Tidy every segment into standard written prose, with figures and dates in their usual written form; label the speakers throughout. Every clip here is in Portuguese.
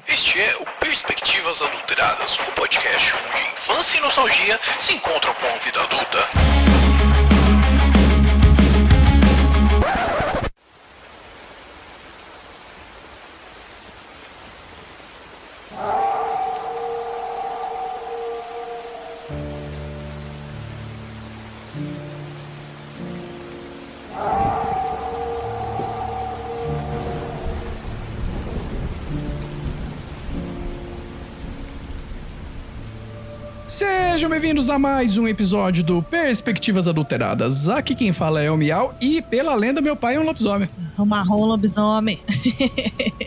Speaker 1: Este é o Perspectivas Adulteradas, o podcast onde infância e nostalgia se encontram com a vida adulta.
Speaker 2: Sejam bem-vindos a mais um episódio do Perspectivas Adulteradas. Aqui quem fala é o Miau e, pela lenda, meu pai é um lobisomem.
Speaker 3: O marrom lobisomem.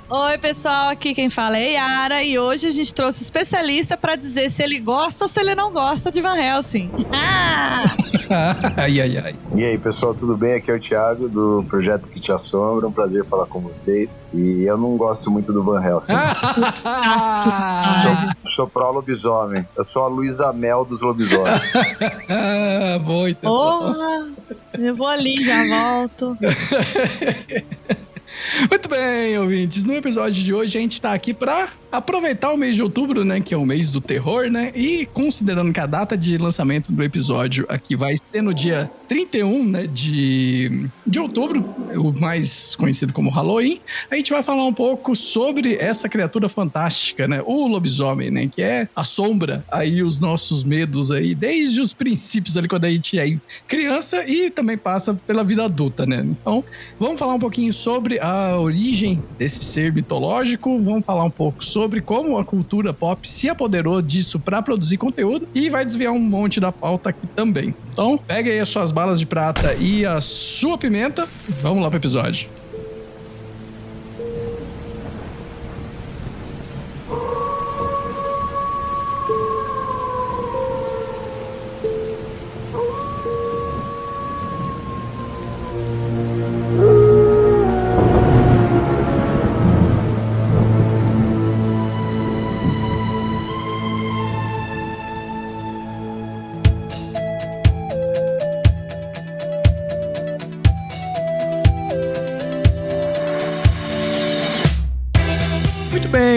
Speaker 3: Oi, pessoal, aqui quem fala é Yara e hoje a gente trouxe um especialista pra dizer se ele gosta ou se ele não gosta de Van Helsing.
Speaker 2: Ai, ai, ai.
Speaker 4: E aí, pessoal, tudo bem? Aqui é o Thiago, do Projeto Que Te Assombra. Um prazer falar com vocês. E eu não gosto muito do Van Helsing. Sou pró-lobisomem. Eu sou a Luísa Mel dos lobisomens.
Speaker 2: Muito
Speaker 3: Porra! Eu vou ali, já volto.
Speaker 2: Muito bem, ouvintes. No episódio de hoje a gente tá aqui pra aproveitar o mês de outubro, né, que é o mês do terror, né, e considerando que a data de lançamento do episódio aqui vai ser no dia 31, né, de outubro, o mais conhecido como Halloween, a gente vai falar um pouco sobre essa criatura fantástica, né, o lobisomem, né, que assombra aí os nossos medos aí, desde os princípios ali quando a gente é criança e também passa pela vida adulta, né. Então, vamos falar um pouquinho sobre a origem desse ser mitológico, vamos falar um pouco sobre como a cultura pop se apoderou disso para produzir conteúdo e vai desviar um monte da pauta aqui também. Então, pega aí as suas balas de prata e a sua pimenta, vamos lá pro episódio.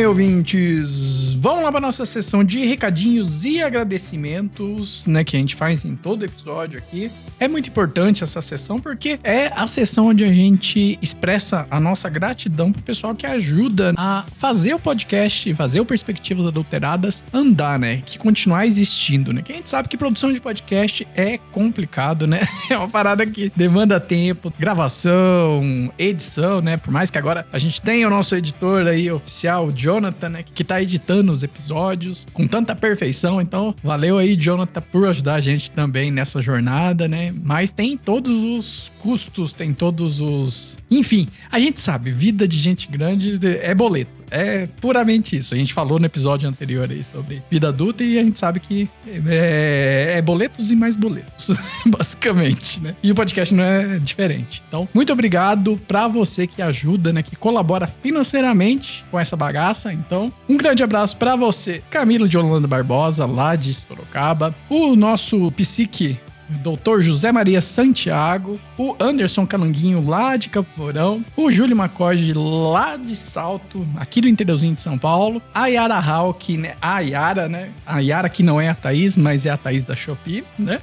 Speaker 2: Ouvintes, vamos lá para nossa sessão de recadinhos e agradecimentos, né, que a gente faz em todo episódio aqui. É muito importante essa sessão porque é a sessão onde a gente expressa a nossa gratidão pro pessoal que ajuda a fazer o podcast, fazer o Perspectivas Adulteradas andar, né, que continuar existindo, né, que a gente sabe que produção de podcast é complicado, né, é uma parada que demanda tempo, gravação, edição, né, por mais que agora a gente tenha o nosso editor aí oficial, o Jonathan, né, que tá editando os episódios com tanta perfeição, então valeu aí, Jonathan, por ajudar a gente também nessa jornada, né, mas tem todos os custos, tem todos os... Enfim, a gente sabe, vida de gente grande é boleto. É puramente isso. A gente falou no episódio anterior aí sobre vida adulta e a gente sabe que é boletos e mais boletos, basicamente, né? E o podcast não é diferente. Então, muito obrigado pra você que ajuda, né? Que colabora financeiramente com essa bagaça. Então, um grande abraço pra você, Camila de Holanda Barbosa, lá de Sorocaba. O nosso psique, Dr. José Maria Santiago, o Anderson Calanguinho lá de Campo Mourão, o Júlio Macoge lá de Salto, aqui do interiorzinho de São Paulo, a Yara Hawk, né? A Yara, né? A Yara que não é a Thaís, mas é a Thaís da Shopee, né?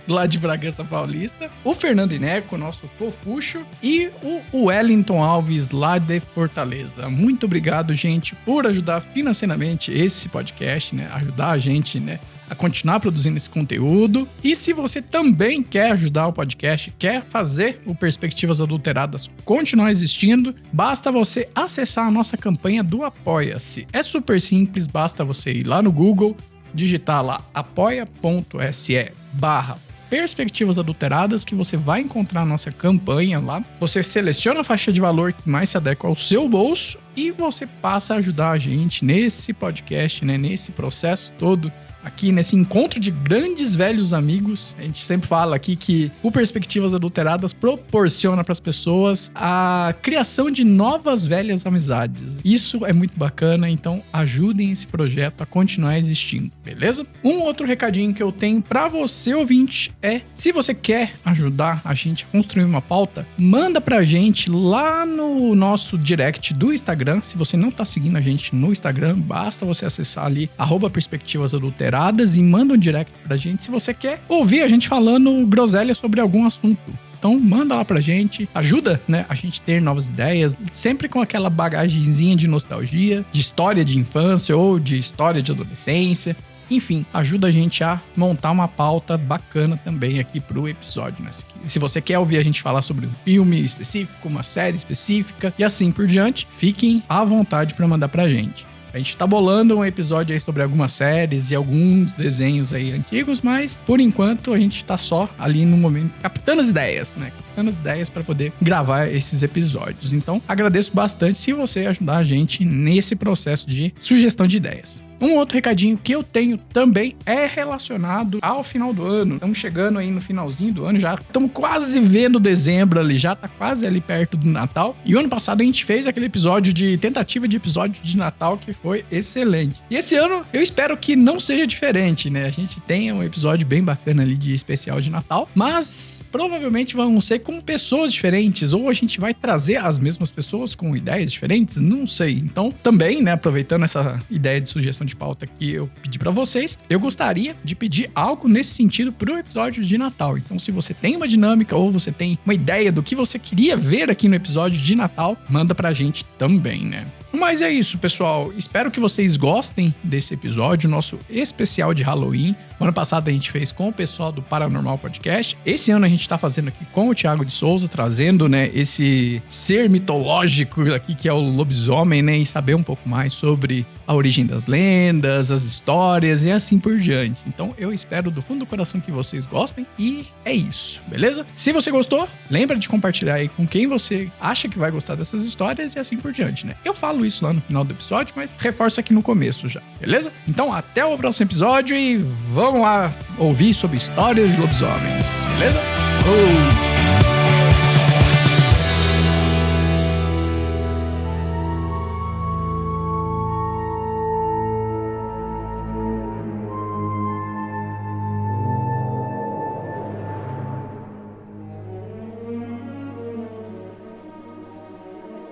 Speaker 2: Lá de Bragança Paulista, o Fernando Ineco, nosso fofucho, e o Wellington Alves lá de Fortaleza. Muito obrigado, gente, por ajudar financeiramente esse podcast, né? Ajudar a gente, né, a continuar produzindo esse conteúdo. E se você também quer ajudar o podcast, quer fazer o Perspectivas Adulteradas continuar existindo, basta você acessar a nossa campanha do Apoia-se. É super simples, basta você ir lá no Google, digitar lá apoia.se/Perspectivas Adulteradas, que você vai encontrar a nossa campanha lá. Você seleciona a faixa de valor que mais se adequa ao seu bolso e você passa a ajudar a gente nesse podcast, né, nesse processo todo aqui nesse encontro de grandes velhos amigos. A gente sempre fala aqui que o Perspectivas Adulteradas proporciona para as pessoas a criação de novas velhas amizades. Isso é muito bacana, então ajudem esse projeto a continuar existindo, beleza? Um outro recadinho que eu tenho para você, ouvinte, é: se você quer ajudar a gente a construir uma pauta, manda pra gente lá no nosso direct do Instagram. Se você não tá seguindo a gente no Instagram, basta você acessar ali @Perspectivas Adulteradas e manda um direct pra gente se você quer ouvir a gente falando groselha sobre algum assunto. Então manda lá pra gente, ajuda, né, a gente ter novas ideias, sempre com aquela bagagenzinha de nostalgia, de história de infância ou de história de adolescência. Enfim, ajuda a gente a montar uma pauta bacana também aqui pro episódio, né? Se você quer ouvir a gente falar sobre um filme específico, uma série específica e assim por diante, fiquem à vontade para mandar pra gente. A gente tá bolando um episódio aí sobre algumas séries e alguns desenhos aí antigos, mas por enquanto a gente tá só ali no momento captando as ideias, né? Captando as ideias para poder gravar esses episódios. Então, agradeço bastante se você ajudar a gente nesse processo de sugestão de ideias. Um outro recadinho que eu tenho também é relacionado ao final do ano. Estamos chegando aí no finalzinho do ano, já estamos quase vendo dezembro ali, já tá quase ali perto do Natal. E o ano passado a gente fez aquele episódio de tentativa de episódio de Natal que foi excelente. E esse ano eu espero que não seja diferente, né? A gente tenha um episódio bem bacana ali de especial de Natal, mas provavelmente vão ser com pessoas diferentes, ou a gente vai trazer as mesmas pessoas com ideias diferentes, não sei. Então também, né, aproveitando essa ideia de sugestão de pauta que eu pedi pra vocês, eu gostaria de pedir algo nesse sentido pro episódio de Natal. Então, se você tem uma dinâmica ou você tem uma ideia do que você queria ver aqui no episódio de Natal, manda pra gente também, né? Mas é isso, pessoal. Espero que vocês gostem desse episódio, nosso especial de Halloween. O ano passado a gente fez com o pessoal do Paranormal Podcast. Esse ano a gente tá fazendo aqui com o Thiago de Souza, trazendo, né, esse ser mitológico aqui que é o lobisomem, né, e saber um pouco mais sobre a origem das lendas, as histórias e assim por diante. Então eu espero do fundo do coração que vocês gostem e é isso, beleza? Se você gostou, lembra de compartilhar aí com quem você acha que vai gostar dessas histórias e assim por diante, né? Eu falo isso lá no final do episódio, mas reforço aqui no começo já, beleza? Então até o próximo episódio e vamos lá ouvir sobre histórias de lobisomens, beleza?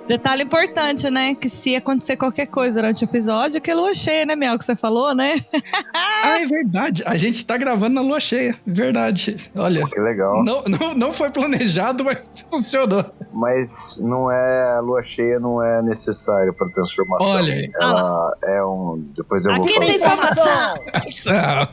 Speaker 3: Detalhe importante, né? Que se acontecer qualquer coisa durante o episódio, que é lua cheia, né, Mel? Que você falou, né?
Speaker 2: Ah, é verdade. A gente tá gravando na lua cheia. Verdade. Olha.
Speaker 4: Que legal.
Speaker 2: Não foi planejado, mas funcionou.
Speaker 4: Mas não é, a lua cheia não é necessário para transformação.
Speaker 2: Olha.
Speaker 4: Ela é um... Depois eu vou
Speaker 3: Aqui
Speaker 4: falar.
Speaker 3: tem informação!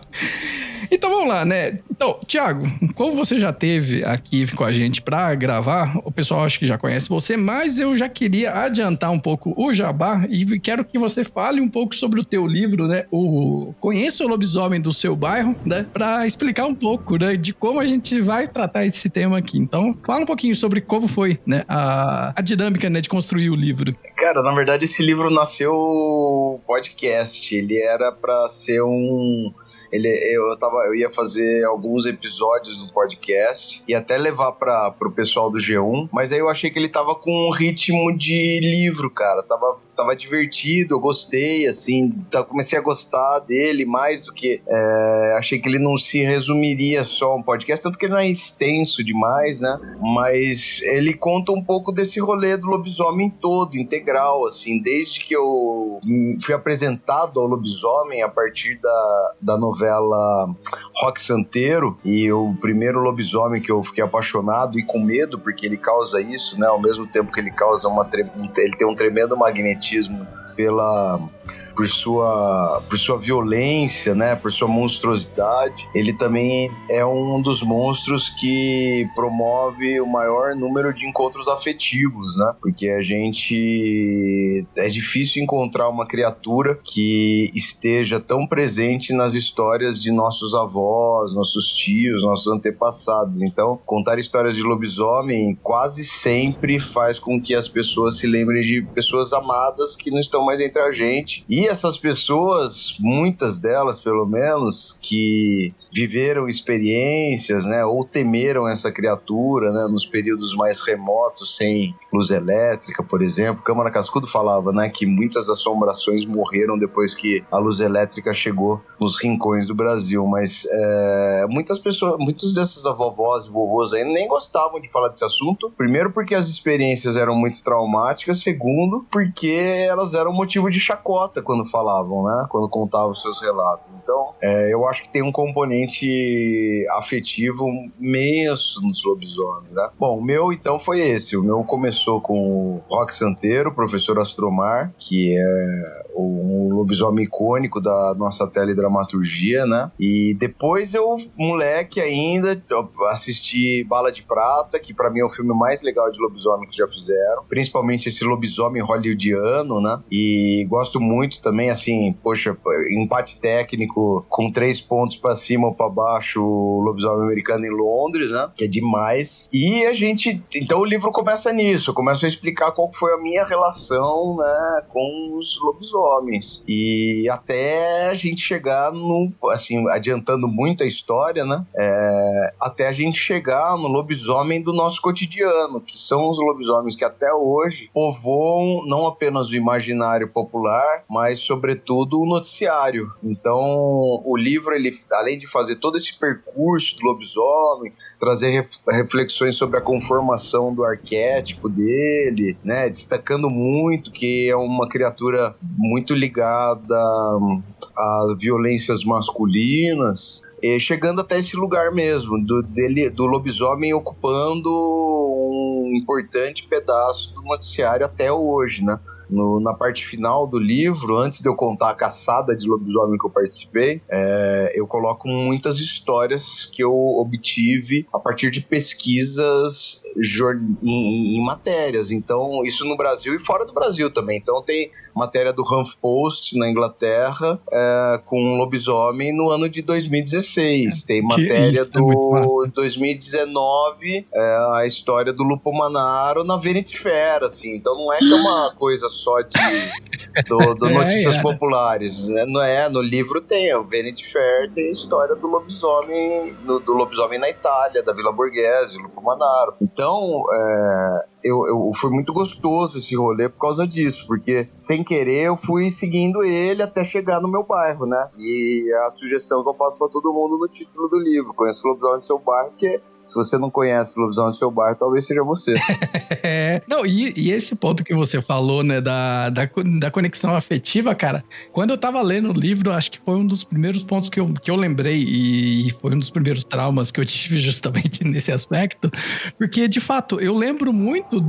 Speaker 2: Então vamos lá, né? Então, Thiago, como você já esteve aqui com a gente pra gravar, o pessoal acho que já conhece você, mas eu já queria adiantar um pouco o jabá e quero que você fale um pouco sobre o teu livro, né? O Conheça o Lobisomem do Seu Bairro, né? Pra explicar um pouco, né, de como a gente vai tratar esse tema aqui. Então, fala um pouquinho sobre como foi, né, a dinâmica, né, de construir o livro.
Speaker 4: Cara, na verdade esse livro nasceu podcast. Ele era pra ser um... Eu ia fazer alguns episódios do podcast e até levar pro pessoal do G1, mas aí eu achei que ele tava com um ritmo de livro, cara. Tava divertido, eu gostei, assim, comecei a gostar dele mais do que... achei que ele não se resumiria só a um podcast, tanto que ele não é extenso demais, né? Mas ele conta um pouco desse rolê do lobisomem todo, integral, assim, desde que eu fui apresentado ao lobisomem a partir da novela Rock Santeiro, e o primeiro lobisomem que eu fiquei apaixonado e com medo, porque ele causa isso, né? Ao mesmo tempo que ele causa ele tem um tremendo magnetismo por sua violência, né, por sua monstruosidade. Ele também é um dos monstros que promove o maior número de encontros afetivos, né, porque é difícil encontrar uma criatura que esteja tão presente nas histórias de nossos avós, nossos tios, nossos antepassados. Então, contar histórias de lobisomem quase sempre faz com que as pessoas se lembrem de pessoas amadas que não estão mais entre a gente, e E essas pessoas, muitas delas pelo menos, que viveram experiências, né, ou temeram essa criatura, né, nos períodos mais remotos, sem luz elétrica, por exemplo. Câmara Cascudo falava, né, que muitas assombrações morreram depois que a luz elétrica chegou nos rincões do Brasil, mas muitas pessoas, muitos desses vovós e vovôs aí nem gostavam de falar desse assunto. Primeiro porque as experiências eram muito traumáticas, segundo porque elas eram motivo de chacota quando falavam, né, quando contavam seus relatos. Então, eu acho que tem um componente afetivo imenso nos lobisomens, né? Bom, o meu então foi esse. O meu começou com o Roque Santeiro, professor Astromar, que é um lobisomem icônico da nossa teledramaturgia, né? E depois eu, moleque ainda, assisti Bala de Prata, que pra mim é o filme mais legal de lobisomem que já fizeram, principalmente esse lobisomem hollywoodiano, né? E gosto muito também, assim, poxa, empate técnico com 3 pontos pra cima ou pra baixo, o Lobisomem Americano em Londres, né? Que é demais. E a gente... Então o livro começa nisso, começa a explicar qual foi a minha relação, né, com os lobisomens. E até a gente chegar no... Assim, adiantando muito a história, né? Até a gente chegar no lobisomem do nosso cotidiano, que são os lobisomens que até hoje povoam não apenas o imaginário popular, mas sobretudo o noticiário. Então o livro, ele, além de fazer todo esse percurso do lobisomem, trazer reflexões sobre a conformação do arquétipo dele, né, destacando muito que é uma criatura muito ligada a violências masculinas, chegando até esse lugar mesmo, do lobisomem ocupando um importante pedaço do noticiário até hoje, né? Na parte final do livro, antes de eu contar a caçada de lobisomem que eu participei, eu coloco muitas histórias que eu obtive a partir de pesquisas em matérias. Então, isso no Brasil e fora do Brasil também. Então, tem matéria do HuffPost na Inglaterra com um lobisomem no ano de 2016. Tem matéria do 2019, a história do Lupo Manaro na Vanity Fair, assim. Então, não é que é uma coisa só do Notícias Populares, né? Não é, no livro tem, o Vanity Fair tem a história do lobisomem, do lobisomem na Itália, da Vila Borghese, o Lupo Manaro. Então, foi muito gostoso esse rolê por causa disso, porque sem querer eu fui seguindo ele até chegar no meu bairro, né? E a sugestão que eu faço pra todo mundo no título do livro: conheça o lobisomem do seu bairro, porque se você não conhece o lobisomem do seu bairro, talvez seja você.
Speaker 2: Não, e esse ponto que você falou, né, da conexão afetiva, cara, quando eu tava lendo o livro, acho que foi um dos primeiros pontos que eu lembrei, e foi um dos primeiros traumas que eu tive justamente nesse aspecto, porque, de fato, eu lembro muito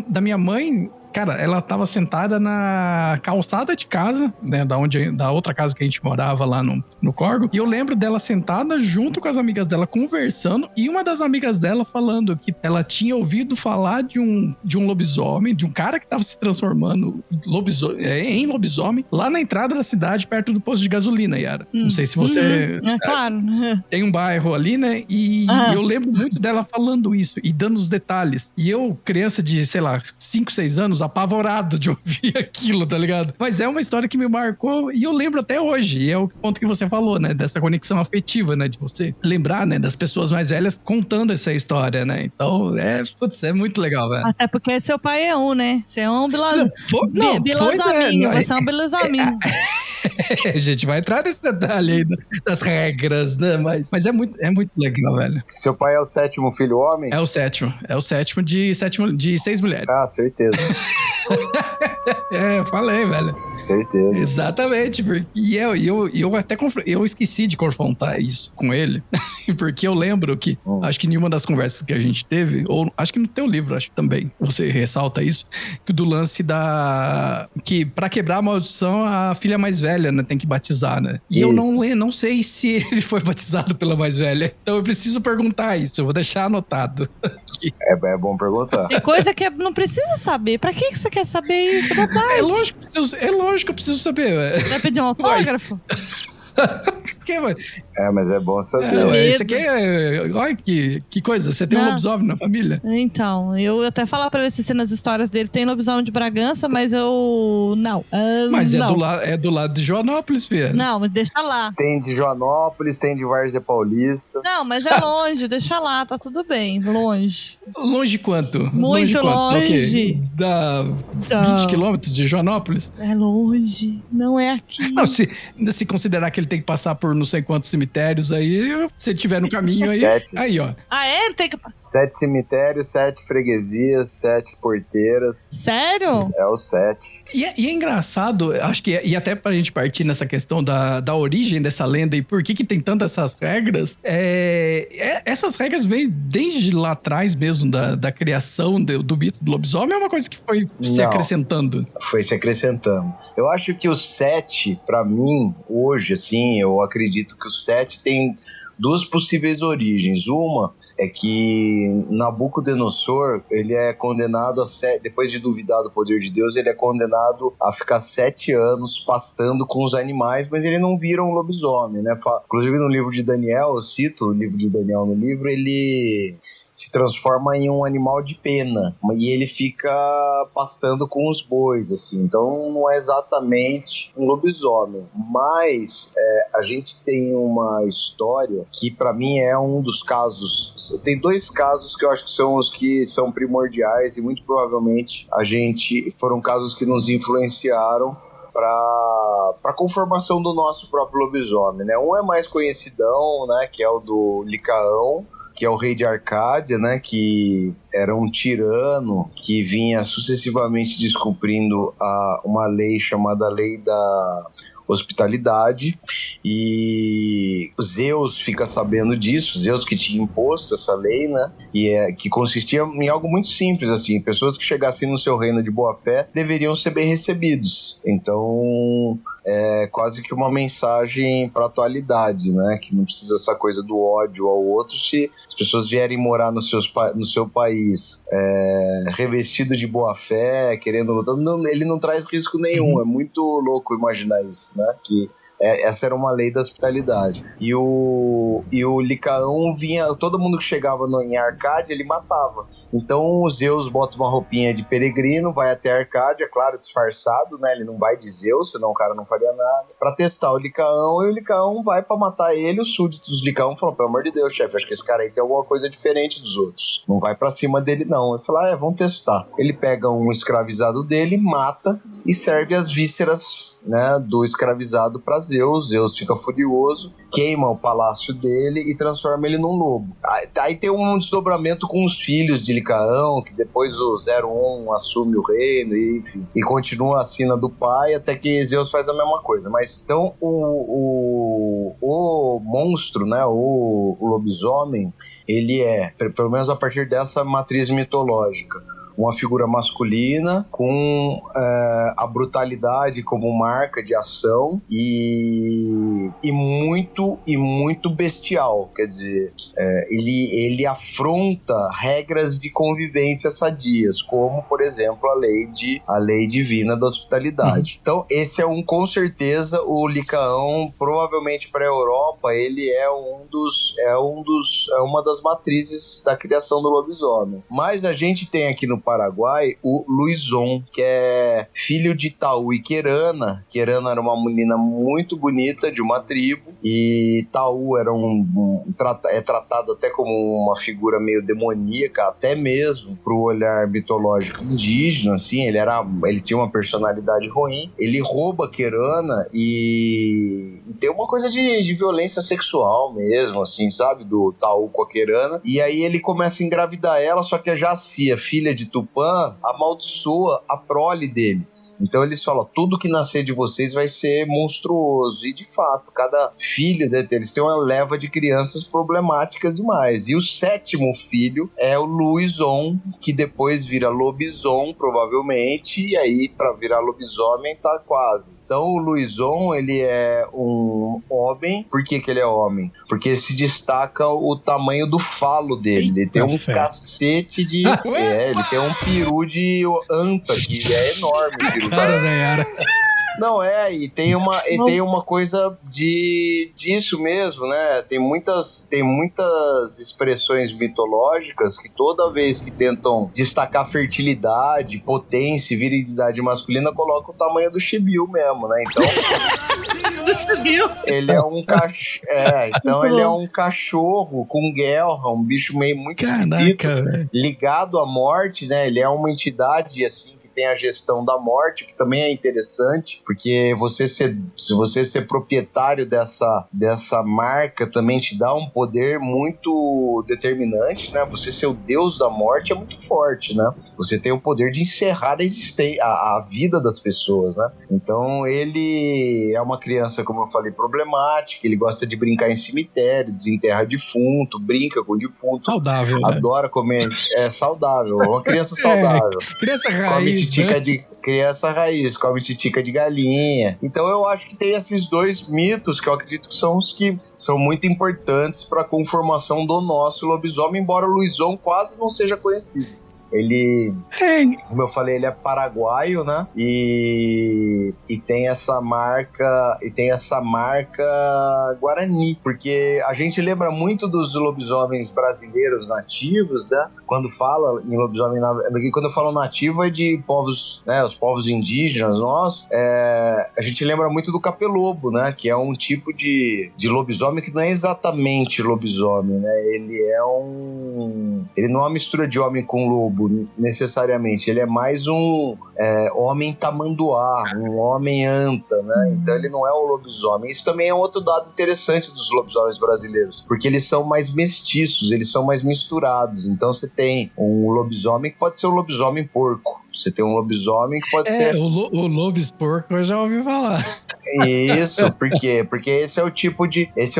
Speaker 2: da minha mãe. Cara, ela tava sentada na calçada de casa, né, da outra casa que a gente morava lá no Corgo, e eu lembro dela sentada junto com as amigas dela conversando, e uma das amigas dela falando que ela tinha ouvido falar de um lobisomem, de um cara que tava se transformando em lobisomem, lá na entrada da cidade, perto do posto de gasolina, Yara. Não sei se você...
Speaker 3: Claro.
Speaker 2: Tem um bairro ali, né, e eu lembro muito dela falando isso, e dando os detalhes. E eu, criança de, sei lá, 5, 6 anos, apavorado de ouvir aquilo, tá ligado? Mas é uma história que me marcou e eu lembro até hoje. E é o ponto que você falou, né? Dessa conexão afetiva, né? De você lembrar, né? Das pessoas mais velhas contando essa história, né? Então, é muito legal, velho.
Speaker 3: Até porque seu pai é né? Você é um bilosominho. Você é um bilosominho.
Speaker 2: A gente vai entrar nesse detalhe aí das regras, né? Mas é muito legal, velho.
Speaker 4: Seu pai é o 7º filho homem?
Speaker 2: É o sétimo de 6 mulheres.
Speaker 4: Ah, certeza.
Speaker 2: Eu falei, velho.
Speaker 4: Certeza.
Speaker 2: Exatamente. E eu esqueci de confrontar isso com ele, porque eu lembro que, acho que em uma das conversas que a gente teve, ou acho que no teu livro, acho que também, você ressalta isso, que do lance que pra quebrar a maldição, a filha mais velha, né, tem que batizar, né? E isso. Eu não sei se ele foi batizado pela mais velha, então eu preciso perguntar isso, eu vou deixar anotado aqui.
Speaker 4: É bom perguntar.
Speaker 3: É coisa que não precisa saber. Pra que você quer saber isso?
Speaker 2: É lógico que eu preciso saber, velho.
Speaker 3: Vai pedir um autógrafo?
Speaker 4: Mas é bom saber.
Speaker 2: Isso aqui olha que coisa, você tem um lobisomem na família?
Speaker 3: Então, eu até falar pra ele se nas histórias dele tem lobisomem de Bragança, mas eu... Não.
Speaker 2: Mas
Speaker 3: não.
Speaker 2: É do lado de Joanópolis, filha.
Speaker 3: Não, mas deixa lá.
Speaker 4: Tem de Joanópolis, tem de Várzea Paulista.
Speaker 3: Não, mas é longe, deixa lá, tá tudo bem, longe.
Speaker 2: Longe quanto?
Speaker 3: Muito longe.
Speaker 2: Dá 20 quilômetros de Joanópolis?
Speaker 3: É longe, não é aqui.
Speaker 2: Não, se considerar que ele tem que passar por não sei quantos cemitérios aí, se tiver no caminho aí...
Speaker 4: 7.
Speaker 2: Aí, ó.
Speaker 3: Ah, é? Ele tem que...
Speaker 4: 7 cemitérios, 7 freguesias, 7 porteiras.
Speaker 3: Sério?
Speaker 4: É o 7.
Speaker 2: E é engraçado, acho que... E até pra gente partir nessa questão da origem dessa lenda e por que tem tantas essas regras, essas regras vêm desde lá atrás mesmo, da criação do mito do lobisomem, é uma coisa que foi se acrescentando?
Speaker 4: Foi se acrescentando. Eu acho que o 7, pra mim, hoje, assim, eu acredito que o 7 tem duas possíveis origens. Uma é que Nabucodonosor, ele é condenado depois de duvidar do poder de Deus, ele é condenado a ficar 7 anos pastando com os animais, mas ele não vira um lobisomem, né? Inclusive no livro de Daniel, eu cito o livro de Daniel no livro, ele se transforma em um animal de pena e ele fica pastando com os bois, assim. Então não é exatamente um lobisomem, mas a gente tem uma história que pra mim é um dos casos. Tem 2 casos que eu acho que são os que são primordiais e muito provavelmente foram casos que nos influenciaram para a conformação do nosso próprio lobisomem, né? Um é mais conhecidão, né, que é o do Licaão, que é o rei de Arcádia, né, que era um tirano que vinha sucessivamente descumprindo uma lei chamada Lei da Hospitalidade, e Zeus fica sabendo disso, Zeus que tinha imposto essa lei, né, e que consistia em algo muito simples, assim, pessoas que chegassem no seu reino de boa fé deveriam ser bem recebidos. Então é quase que uma mensagem para a atualidade, né? Que não precisa essa coisa do ódio ao outro. Se as pessoas vierem morar no seu país revestido de boa fé, querendo lutar, ele não traz risco nenhum. É muito louco imaginar isso, né? Que essa era uma lei da hospitalidade. E o Licaão vinha, todo mundo que chegava em Arcádia, ele matava. Então o Zeus bota uma roupinha de peregrino, vai até Arcádia, claro, disfarçado, né? Ele não vai de Zeus, senão o cara não faria nada, pra testar o Licaão, e o Licaão vai pra matar ele. Os súditos do Licaão falam: pelo amor de Deus, chefe, acho que esse cara aí tem alguma coisa diferente dos outros, não vai pra cima dele não. Ele fala: vamos testar. Ele pega um escravizado dele, mata e serve as vísceras, né, do escravizado pra Zeus. Zeus fica furioso, queima o palácio dele e transforma ele num lobo. Aí tem um desdobramento com os filhos de Licaão, que depois o 01 assume o reino, e, enfim, e continua a sina do pai, até que Zeus faz a mesma coisa. Mas então o monstro, né, o lobisomem, ele pelo menos a partir dessa matriz mitológica, uma figura masculina com a brutalidade como marca de ação e muito bestial. Quer dizer, ele afronta regras de convivência sadias, como, por exemplo, a lei divina da hospitalidade. Então, esse é com certeza, o Licaão, provavelmente para a Europa, ele é uma das matrizes da criação do lobisomem. Mas a gente tem aqui no Paraguai o Luizon, que é filho de Taú e Querana. Querana era uma menina muito bonita de uma tribo, e Taú era tratado até como uma figura meio demoníaca, até mesmo pro olhar mitológico indígena, assim. Ele tinha uma personalidade ruim. Ele rouba Querana e tem uma coisa de violência sexual mesmo, assim, sabe, do Taú com a Querana. E aí ele começa a engravidar ela, só que a Jacia, filha de Tupã, amaldiçoa a prole deles. Então eles falam: tudo que nascer de vocês vai ser monstruoso. E de fato, cada filho deles tem uma leva de crianças problemáticas demais. E o 7º filho é o Luizon, que depois vira lobisomem, provavelmente. E aí, para virar lobisomem, tá quase. Então o Luizon, ele é um homem. Por que ele é homem? Porque se destaca o tamanho do falo dele. Ele tem um cacete de... ele tem um peru de anta, que é enorme.
Speaker 2: Cara da Yara.
Speaker 4: Não, e tem uma coisa disso mesmo, né? Tem muitas expressões mitológicas que toda vez que tentam destacar fertilidade, potência e virilidade masculina, colocam o tamanho do chibiu mesmo, né? Então... Ele é um cachorro. Então ele é um cachorro com guerra, um bicho meio muito esquisito, ligado à morte, né? Ele é uma entidade assim que tem a gestão da morte, que também é interessante, porque se você ser proprietário dessa marca também te dá um poder muito determinante, né? Você ser o deus da morte é muito forte, né? Você tem o poder de encerrar a vida das pessoas, né? Então ele é uma criança, como eu falei, problemática, ele gosta de brincar em cemitério, desenterra defunto, brinca com defunto.
Speaker 2: Saudável,
Speaker 4: adora comer. É saudável, uma criança saudável.
Speaker 2: Criança raiz,
Speaker 4: criança raiz, come titica de galinha. Então eu acho que tem esses dois mitos que eu acredito que são os que são muito importantes para a conformação do nosso lobisomem, embora o Luizão quase não seja conhecido. Ele, como eu falei, ele é paraguaio, né? E tem essa marca Guarani, porque a gente lembra muito dos lobisomens brasileiros nativos, né? Quando fala em lobisomem, quando eu falo nativo é de povos, né? Os povos indígenas nossos, a gente lembra muito do capelobo, né? Que é um tipo de lobisomem que não é exatamente lobisomem, né? Ele não é uma mistura de homem com lobo, necessariamente. Ele é mais um homem tamanduá, um homem anta, né? Então ele não é o lobisomem. Isso também é um outro dado interessante dos lobisomens brasileiros, porque eles são mais mestiços, eles são mais misturados. Então você tem um lobisomem que pode ser um lobisomem porco. Você tem um lobisomem que pode ser...
Speaker 2: O lobis porco eu já ouvi falar.
Speaker 4: Isso, por quê? Porque esse é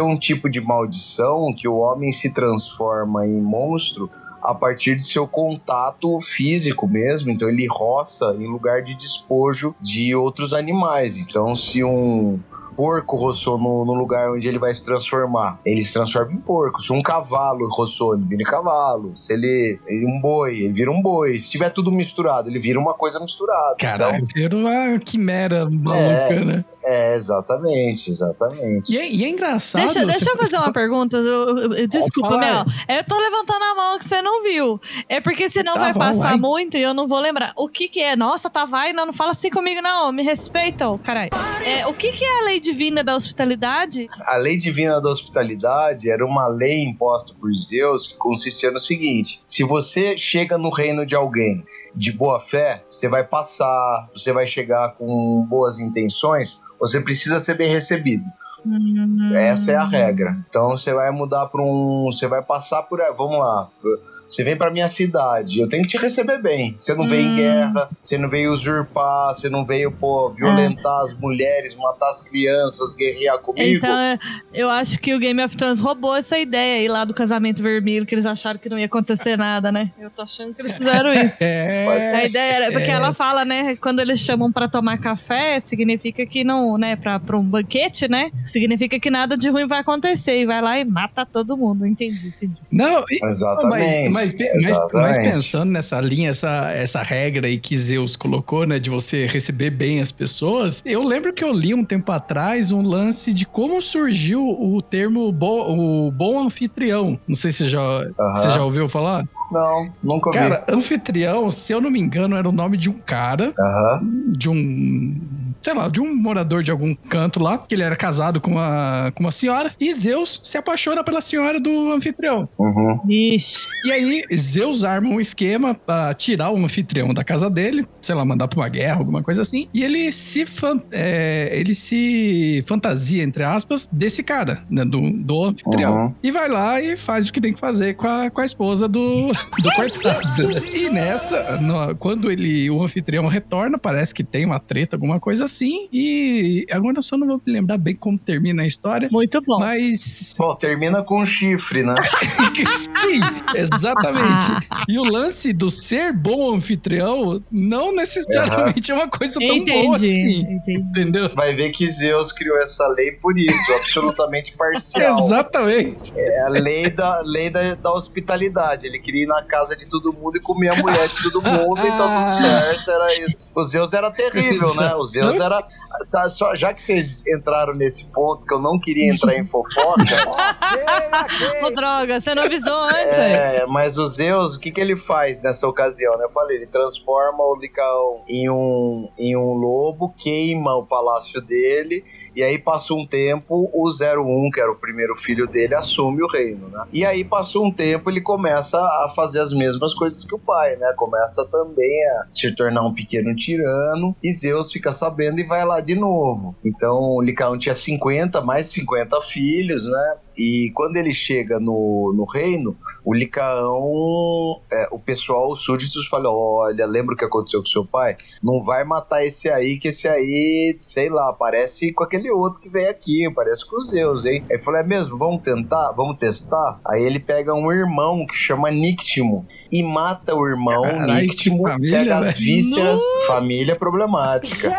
Speaker 4: um tipo de maldição que o homem se transforma em monstro a partir de seu contato físico mesmo. Então ele roça em lugar de despojo de outros animais. Então se um porco roçou no lugar onde ele vai se transformar, ele se transforma em porco. Se um cavalo roçou, ele vira em cavalo. Se ele um boi, ele vira um boi. Se tiver tudo misturado, ele vira uma coisa misturada.
Speaker 2: Caralho, vira uma quimera maluca, né?
Speaker 4: Exatamente.
Speaker 2: E é engraçado...
Speaker 3: Deixa eu fazer uma pergunta. Desculpa, Mel. Eu tô levantando a mão que você não viu. É porque senão vai passar muito e eu não vou lembrar. O que é? Nossa, não fala assim comigo, não. Me respeita, caralho. O que é a lei divina da hospitalidade?
Speaker 4: A lei divina da hospitalidade era uma lei imposta por Zeus que consistia no seguinte: se você chega no reino de alguém de boa fé, você vai passar, você vai chegar com boas intenções, você precisa ser bem recebido. Essa é a regra. Então você vai mudar para você vai passar por... Vamos lá, você vem para minha cidade, eu tenho que te receber bem. Você não veio em guerra, você não veio usurpar, você não veio violentar as mulheres, matar as crianças, guerrear comigo.
Speaker 3: Então eu acho que o Game of Thrones roubou essa ideia aí lá do casamento vermelho, que eles acharam que não ia acontecer nada, né? Eu tô achando que eles fizeram isso. A ideia era... Porque ela fala, né, quando eles chamam para tomar café, significa que não, né, para um banquete, né? Significa que nada de ruim vai acontecer e vai lá e mata todo mundo. Entendi.
Speaker 2: Não,
Speaker 4: exatamente.
Speaker 2: Mas pensando nessa linha, essa regra aí que Zeus colocou, né, de você receber bem as pessoas, eu lembro que eu li um tempo atrás um lance de como surgiu o termo o bom anfitrião. Não sei se você já ouviu falar?
Speaker 4: Não, nunca ouvi.
Speaker 2: Cara, anfitrião, se eu não me engano, era o nome de um cara, de um morador de algum canto lá, que ele era casado com uma senhora, e Zeus se apaixona pela senhora do anfitrião.
Speaker 3: Ixi.
Speaker 2: E aí, Zeus arma um esquema pra tirar o anfitrião da casa dele, sei lá, mandar pra uma guerra, alguma coisa assim, e ele se fantasia, entre aspas, desse cara, né, do anfitrião. E vai lá e faz o que tem que fazer com a esposa do coitado. E nessa, quando o anfitrião retorna, parece que tem uma treta, alguma coisa assim, e agora eu só não vou me lembrar bem como termina a história.
Speaker 3: Muito bom.
Speaker 2: Mas...
Speaker 4: Bom, termina com um chifre, né?
Speaker 2: Sim, exatamente. E o lance do ser bom anfitrião não necessariamente é uma coisa tão boa assim. Entendeu?
Speaker 4: Vai ver que Zeus criou essa lei por isso, absolutamente parcial.
Speaker 2: Exatamente.
Speaker 4: É a lei da hospitalidade. Ele queria ir na casa de todo mundo e comer a mulher de todo mundo, então tudo certo, era isso. O Zeus era terrível, né? O Zeus era... Já que vocês entraram nesse ponto, que eu não queria entrar em fofoca...
Speaker 3: Ô, droga, você não avisou antes.
Speaker 4: Mas o Zeus, o que ele faz nessa ocasião, né? Eu falei, ele transforma o Licaão em um lobo, queima o palácio dele, e aí passou um tempo, o 01, que era o primeiro filho dele, assume o reino, né? E aí passou um tempo, ele começa a fazer as mesmas coisas que o pai, né? Começa também a se tornar um pequeno tirano, e Zeus fica sabendo e vai lá de novo. Então, o Licaão tinha mais de 50 filhos, né? E quando ele chega no reino, o Licaão, o pessoal, os súditos falam, olha, lembra o que aconteceu com seu pai? Não vai matar esse aí, que esse aí, sei lá, parece com aquele outro que veio aqui, parece com os Zeus, hein? Aí ele falou, é mesmo? Vamos tentar? Vamos testar? Aí ele pega um irmão que chama Nictimo e mata o irmão. Nictimo, pega as vísceras, família problemática.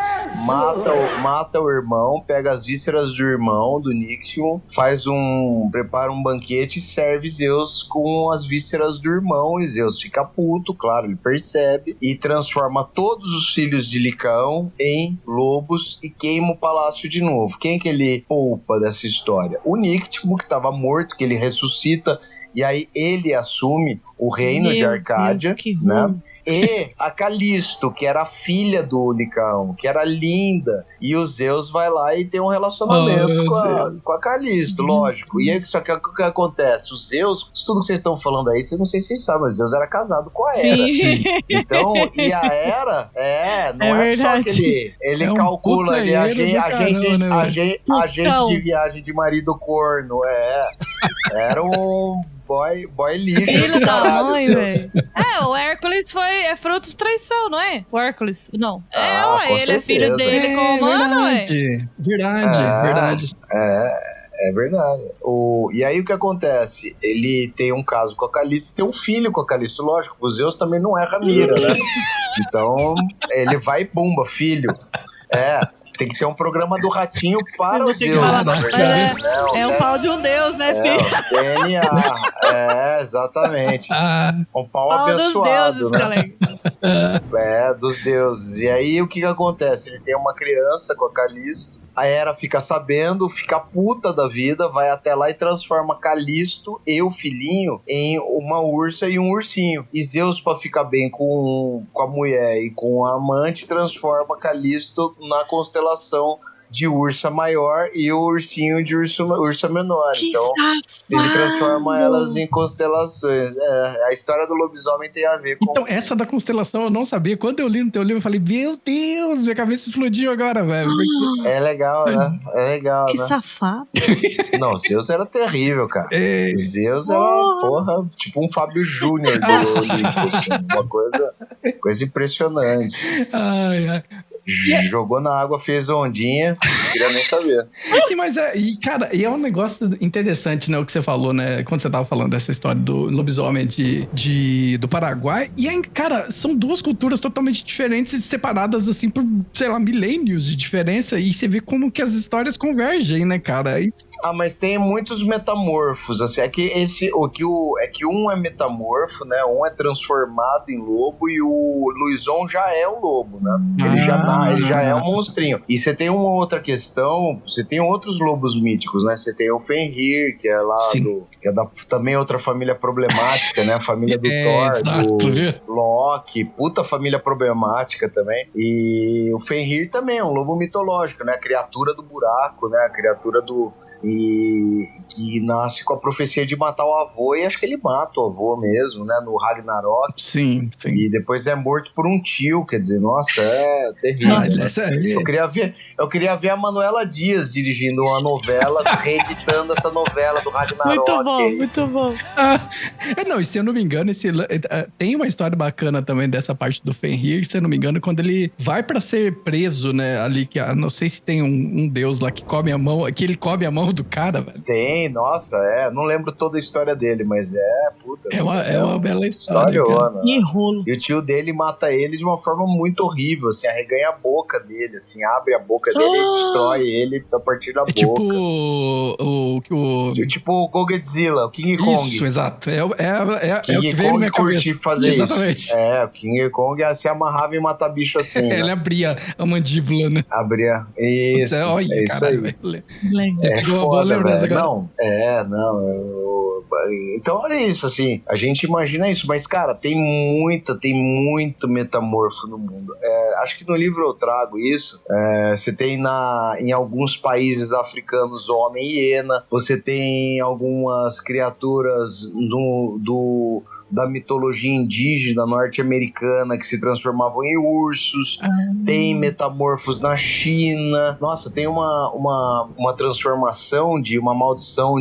Speaker 4: Mata o irmão, pega as vísceras do irmão, do Nictimo, prepara um banquete e serve Zeus com as vísceras do irmão, e Zeus fica puto, claro, ele percebe, e transforma todos os filhos de Licaão em lobos e queima o palácio de novo. Quem que ele poupa dessa história? O Nictimo, que estava morto, que ele ressuscita, e aí ele assume o reino de Arcádia, né? E a Calisto, que era a filha do Licaão, que era linda. E o Zeus vai lá e tem um relacionamento com a Calisto, lógico. E aí, só que o que acontece? O Zeus, tudo que vocês estão falando aí, não sei se vocês sabem, mas Zeus era casado com a Hera. Sim. Então, e a Hera, não é só que ele calcula ali, agente de viagem de marido corno, era um boy lixo.
Speaker 3: Filho da mãe, velho. O Hércules é fruto de traição, não é? O Hércules, não. Ele é filho dele como humano,
Speaker 2: Verdade.
Speaker 4: É verdade. E aí o que acontece? Ele tem um caso com a Calisto, tem um filho com a Calisto, lógico, o Zeus também não erra a mira, né? Então, ele vai e bumba, filho. Tem que ter um programa do Ratinho para o Deus, na verdade.
Speaker 3: É um pau de um Deus, né, filho?
Speaker 4: DNA. Exatamente. Um pau abençoado,
Speaker 3: dos deuses,
Speaker 4: né?
Speaker 3: Colega.
Speaker 4: Dos deuses. E aí, o que acontece? Ele tem uma criança com a Calisto, a Hera fica sabendo, fica puta da vida, vai até lá e transforma Calisto e o filhinho em uma ursa e um ursinho. E Zeus, pra ficar bem com a mulher e com a amante, transforma Calisto na constelação de ursa maior e o ursinho de ursa menor.
Speaker 3: Que
Speaker 4: então,
Speaker 3: safado.
Speaker 4: Ele transforma elas em constelações. A história do lobisomem tem a ver com...
Speaker 2: Então, essa da constelação eu não sabia. Quando eu li no teu livro, eu falei, meu Deus, minha cabeça explodiu agora, velho.
Speaker 4: É legal, né?
Speaker 3: Que safado.
Speaker 4: Não, Zeus era terrível, cara. Zeus era, tipo um Fábio Júnior do Olimpo, assim, uma coisa impressionante.
Speaker 2: Ai.
Speaker 4: Jogou na água, fez ondinha, não queria nem saber.
Speaker 2: Mas cara, é um negócio interessante, né, o que você falou, né, quando você tava falando dessa história do lobisomem do Paraguai. E aí, cara, são duas culturas totalmente diferentes e separadas, assim, por, sei lá, milênios de diferença. E você vê como que as histórias convergem, né, cara?
Speaker 4: Mas tem muitos metamorfos, assim, é que um é metamorfo, né, um é transformado em lobo e o Luizon já é um lobo, né? Ele já é um monstrinho. E você tem uma outra questão, você tem outros lobos míticos, né? Você tem o Fenrir, que é lá que é também outra família problemática, né? A família do Thor, do Loki, puta família problemática também. E o Fenrir também é um lobo mitológico, né? A criatura do buraco, né? A criatura que nasce com a profecia de matar o avô, e acho que ele mata o avô mesmo, né? No Ragnarok.
Speaker 2: Sim.
Speaker 4: E depois é morto por um tio, quer dizer, nossa, é terrível. Eu queria ver a Manuela Dias dirigindo uma novela, reeditando essa novela do Ragnarok.
Speaker 3: Muito bom.
Speaker 2: Não, e se eu não me engano, tem uma história bacana também dessa parte do Fenrir, se eu não me engano, quando ele vai pra ser preso, né, ali, que não sei se tem um deus lá que come a mão, que ele come a mão do cara, velho.
Speaker 4: Tem, nossa, não lembro toda a história dele, mas
Speaker 2: É uma bela história, cara.
Speaker 3: Que rolo.
Speaker 4: E o tio dele mata ele de uma forma muito horrível, assim, arreganha a boca dele, assim, abre a boca dele e destrói ele a partir da boca. Tipo o Godzilla, o King Kong.
Speaker 2: Isso, exato. É o
Speaker 4: King
Speaker 2: que veio na minha cabeça.
Speaker 4: Fazer
Speaker 2: Exatamente.
Speaker 4: Isso. O King Kong se amarrava e matava bicho assim.
Speaker 2: Ele abria a mandíbula, né?
Speaker 4: Abria. Isso.
Speaker 2: Olha,
Speaker 4: é isso aí.
Speaker 2: Você pegou uma boa lembrança agora.
Speaker 4: Então é isso, assim, a gente imagina isso, mas, cara, tem muito metamorfo no mundo. Acho que no livro eu trago isso. Você tem em alguns países africanos homem-hiena, você tem algumas criaturas da mitologia indígena norte-americana que se transformavam em ursos. Tem metamorfos na China. Nossa, tem uma transformação uma maldição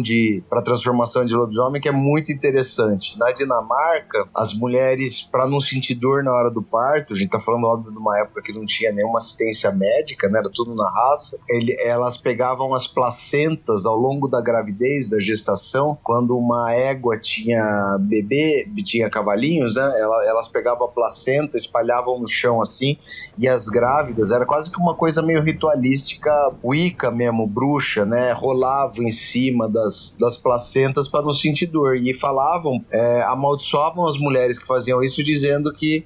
Speaker 4: para transformação de lobisomem que é muito interessante. Na Dinamarca, as mulheres, para não sentir dor na hora do parto, a gente tá falando, óbvio, de uma época que não tinha nenhuma assistência médica, né? Era tudo na raça. Elas pegavam as placentas ao longo da gravidez, da gestação, quando uma égua tinha bebê, tinha cavalinhos, né? Elas pegavam a placenta, espalhavam no chão assim, e as grávidas, era quase que uma coisa meio ritualística, Wicca mesmo, bruxa, né? Rolavam em cima das placentas para não sentir dor, e falavam, amaldiçoavam as mulheres que faziam isso, dizendo que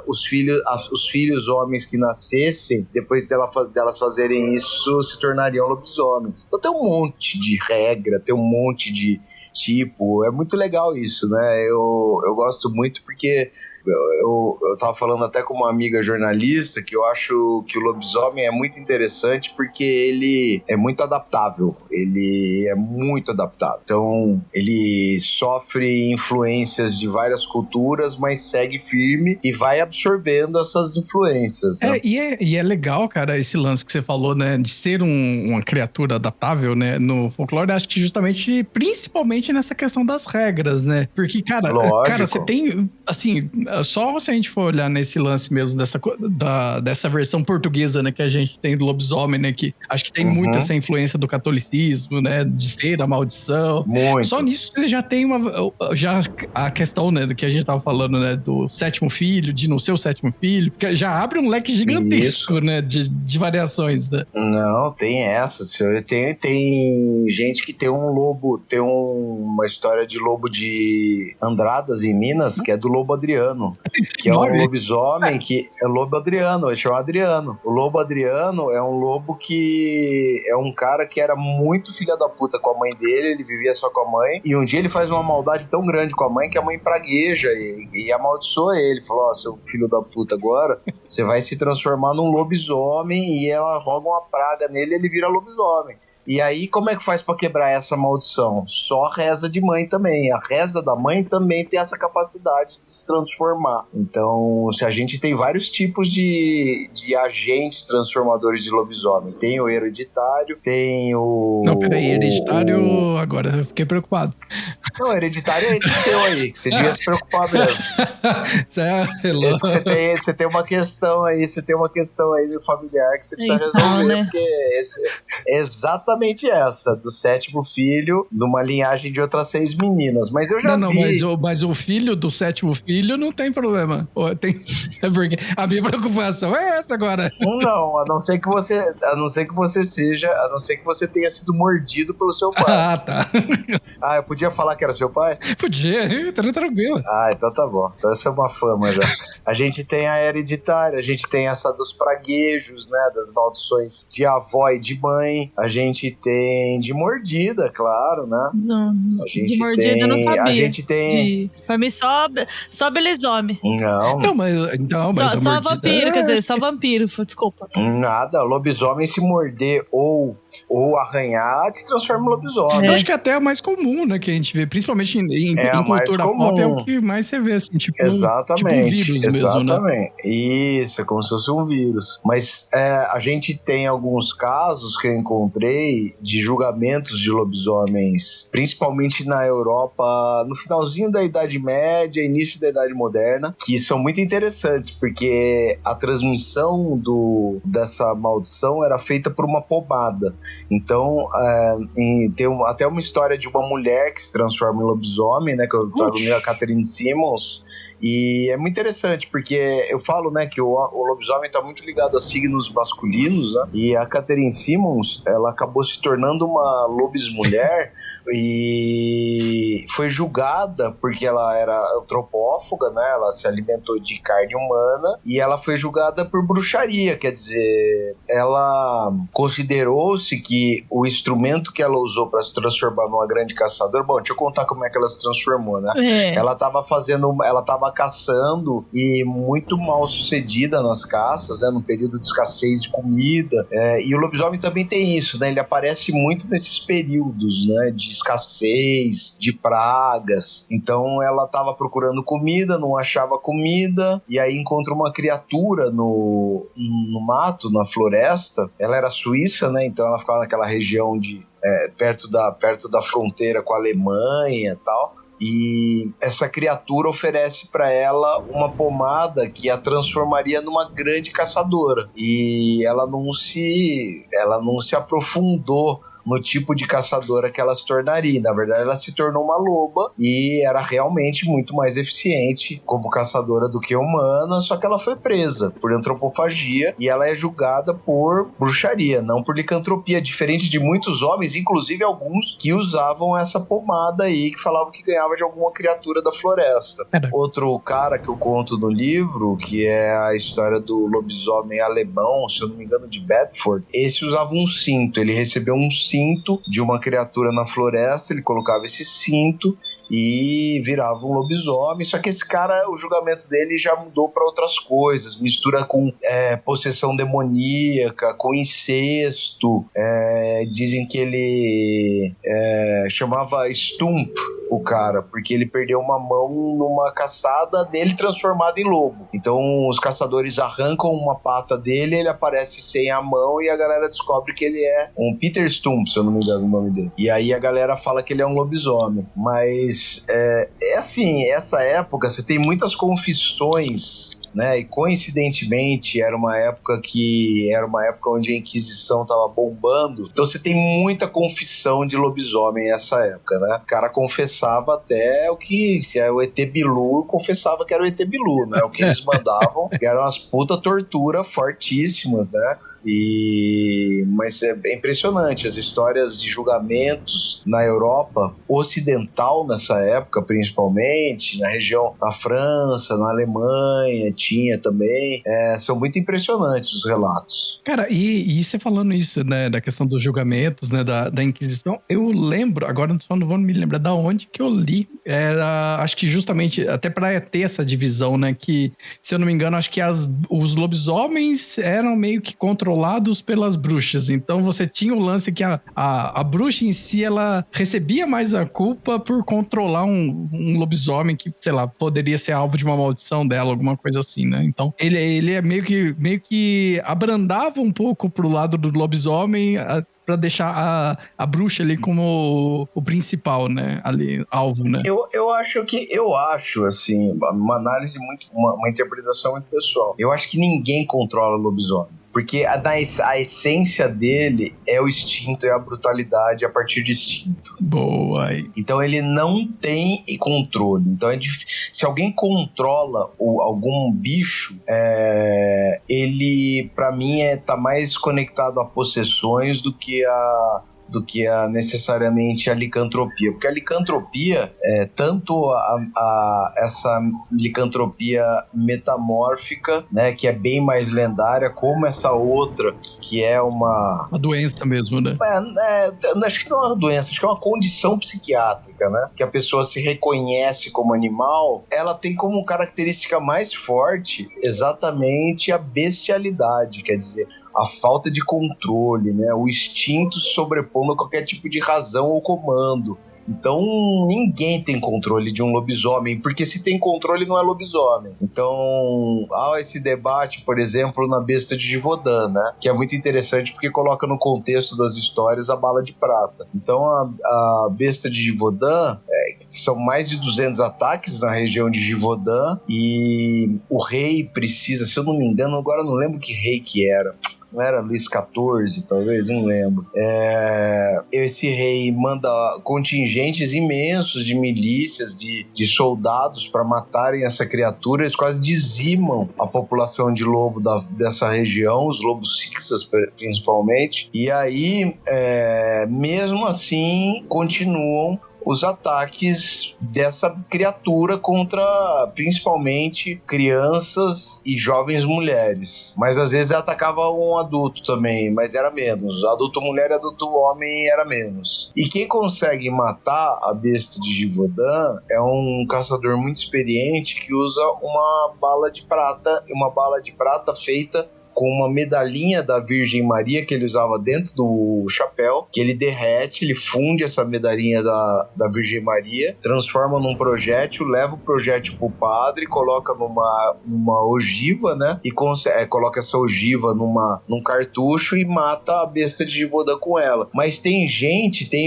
Speaker 4: os filhos homens que nascessem, depois delas fazerem isso, se tornariam lobisomens. Então tem um monte de regra, tem um monte de tipo, é muito legal isso, né? Eu gosto muito porque eu tava falando até com uma amiga jornalista que eu acho que o lobisomem é muito interessante porque ele é muito adaptável. Ele é muito adaptável. Então, ele sofre influências de várias culturas, mas segue firme e vai absorvendo essas influências. Né?
Speaker 2: E é legal, cara, esse lance que você falou, né? De ser uma criatura adaptável, né? No folclore, acho que justamente, principalmente nessa questão das regras, né? Porque, cara, você tem, assim, só se a gente for olhar nesse lance mesmo dessa versão portuguesa, né, que a gente tem do lobisomem, né, que acho que tem muito essa influência do catolicismo, né, de ser a maldição.
Speaker 4: Muito.
Speaker 2: Só nisso você já tem já a questão, né, do que a gente tava falando, né, do sétimo filho, de não ser o sétimo filho, que já abre um leque gigantesco, né, de variações, né.
Speaker 4: Não, tem essa, senhor. Tem gente que tem um lobo, tem uma história de lobo de Andradas em Minas, que é do lobo Adriano. Que é um lobisomem que é lobo Adriano, ele chama Adriano. O lobo Adriano é um lobo que é um cara que era muito filha da puta com a mãe dele, ele vivia só com a mãe, e um dia ele faz uma maldade tão grande com a mãe que a mãe pragueja e amaldiçoa ele, falou, seu filho da puta, agora você vai se transformar num lobisomem, e ela roga uma praga nele e ele vira lobisomem. E aí, como é que faz pra quebrar essa maldição? Só reza de mãe também. A reza da mãe também tem essa capacidade de se transformar. Então, se a gente tem vários tipos de agentes transformadores de lobisomem. Tem o hereditário, tem o...
Speaker 2: Não, peraí, hereditário, agora eu fiquei preocupado.
Speaker 4: Não, hereditário é esse seu aí, que você devia se preocupar mesmo. Você tem uma questão aí, do familiar que você precisa resolver, né? Porque é exatamente essa, do sétimo filho, numa linhagem de outras 6 meninas. Mas eu já vi...
Speaker 2: Mas o filho do sétimo filho não tem problema. Porque a minha preocupação é essa agora.
Speaker 4: Não, a não ser que você tenha sido mordido pelo seu pai.
Speaker 2: Ah, tá.
Speaker 4: Ah, eu podia falar que era seu pai?
Speaker 2: Podia, tá tranquilo.
Speaker 4: Ah, então tá bom. Então essa é uma fama já. A gente tem a hereditária, a gente tem essa dos praguejos, né? Das maldições de avó e de mãe. A gente tem de mordida, claro, né?
Speaker 3: Não, de mordida eu não sabia.
Speaker 4: A gente tem...
Speaker 3: Pra mim só belisome.
Speaker 4: Não,
Speaker 2: mas
Speaker 3: só vampiro, quer dizer, só vampiro, desculpa.
Speaker 4: Nada, lobisomem se morder ou arranhar te transforma em lobisomem.
Speaker 2: Eu acho que até é mais comum, né, que a gente vê, principalmente em cultura pop, é o que mais você vê, assim, tipo um vírus mesmo, né?
Speaker 4: Isso, é como se fosse um vírus. Mas a gente tem alguns casos que eu encontrei de julgamentos de lobisomens, principalmente na Europa, no finalzinho da Idade Média, início da Idade Moderna, que são muito interessantes, porque a transmissão dessa maldição era feita por uma pomada. Então, tem até uma história de uma mulher que se transforma em lobisomem, né? Que eu trago a Catherine Simmons. E é muito interessante, porque eu falo, né, que o lobisomem tá muito ligado a signos masculinos, né? E a Catherine Simmons, ela acabou se tornando uma lobismulher e foi julgada porque ela era antropófaga, né? Ela se alimentou de carne humana e ela foi julgada por bruxaria, quer dizer, ela considerou-se que o instrumento que ela usou para se transformar numa grande caçadora, bom, deixa eu contar como é que ela se transformou, né? Ela tava caçando e muito mal sucedida nas caças, né? No período de escassez de comida, e o lobisomem também tem isso, né? Ele aparece muito nesses períodos, né? De escassez, de pragas. Então ela estava procurando comida, não achava comida, e aí encontra uma criatura no mato, na floresta. Ela era suíça, né? Então ela ficava naquela região perto da fronteira com a Alemanha e tal. E essa criatura oferece para ela uma pomada que a transformaria numa grande caçadora. E ela não se aprofundou no tipo de caçadora que ela se tornaria. Na verdade, ela se tornou uma loba e era realmente muito mais eficiente como caçadora do que humana, só que ela foi presa por antropofagia e ela é julgada por bruxaria, não por licantropia, diferente de muitos homens, inclusive alguns que usavam essa pomada aí, que falavam que ganhava de alguma criatura da floresta. Outro cara que eu conto no livro, que é a história do lobisomem alemão, se eu não me engano, de Bedford, esse usava um cinto, ele recebeu um cinto de uma criatura na floresta, ele colocava esse cinto e virava um lobisomem, só que esse cara, o julgamento dele já mudou para outras coisas, mistura com possessão demoníaca, com incesto, dizem que ele chamava Stump o cara, porque ele perdeu uma mão numa caçada dele transformado em lobo. Então os caçadores arrancam uma pata dele, ele aparece sem a mão e a galera descobre que ele é um Peter Stump, se eu não me engano o nome dele. E aí a galera fala que ele é um lobisomem. Mas assim, essa época você tem muitas confissões, né? E coincidentemente era uma época onde a Inquisição tava bombando, então você tem muita confissão de lobisomem nessa época, né? O cara confessava até se é o ET Bilu, confessava que era o ET Bilu, né? O que eles mandavam eram umas puta tortura fortíssimas, né? Mas é impressionante as histórias de julgamentos na Europa ocidental nessa época, principalmente na região da França, na Alemanha tinha também, são muito impressionantes os relatos.
Speaker 2: Cara, e você falando isso, né, da questão dos julgamentos, né, da Inquisição, eu lembro, agora só não vou me lembrar da onde que eu li, acho que justamente até para ter essa divisão, né, que, se eu não me engano, acho que os lobisomens eram meio que controlados pelas bruxas. Então você tinha o lance que a bruxa em si, ela recebia mais a culpa por controlar um lobisomem que, sei lá, poderia ser alvo de uma maldição dela, alguma coisa assim, né? Então ele é meio que abrandava um pouco pro lado do lobisomem pra deixar a bruxa ali como o principal, né? Ali, alvo, né?
Speaker 4: Eu acho, assim, uma análise uma interpretação muito pessoal. Eu acho que ninguém controla o lobisomem. Porque a essência dele é o instinto, é a brutalidade a partir de instinto.
Speaker 2: Boa.
Speaker 4: Então ele não tem controle. Então se alguém controla algum bicho, ele, pra mim, tá mais conectado a possessões do que necessariamente a licantropia, porque a licantropia, tanto essa licantropia metamórfica, né, que é bem mais lendária, como essa outra, que é uma
Speaker 2: doença mesmo, né?
Speaker 4: Acho que não é uma doença, acho que é uma condição psiquiátrica, né, que a pessoa se reconhece como animal, ela tem como característica mais forte exatamente a bestialidade, quer dizer, a falta de controle, né? O instinto sobrepondo a qualquer tipo de razão ou comando. Então, ninguém tem controle de um lobisomem, porque se tem controle não é lobisomem. Então, há esse debate, por exemplo, na Besta de Givaudan, né? Que é muito interessante porque coloca no contexto das histórias a bala de prata. Então, a Besta de Givaudan, são mais de 200 ataques na região de Givaudan e o rei precisa, se eu não me engano, agora eu não lembro que rei que era. não era Luís XIV, talvez, não lembro. Esse rei manda contingentes imensos de milícias, de soldados para matarem essa criatura. Eles quase dizimam a população de lobo dessa região, os lobos sixas principalmente. E aí, mesmo assim, continuam os ataques dessa criatura contra, principalmente, crianças e jovens mulheres. Mas às vezes atacava um adulto também, mas era menos. Adulto mulher e adulto homem era menos. E quem consegue matar a besta de Givaudan é um caçador muito experiente que usa uma bala de prata feita com uma medalhinha da Virgem Maria que ele usava dentro do chapéu, que ele derrete, ele funde essa medalhinha da Virgem Maria, transforma num projétil, leva o projétil pro padre, coloca numa ogiva, né? E coloca essa ogiva num cartucho e mata a besta de Givaudan com ela. Mas tem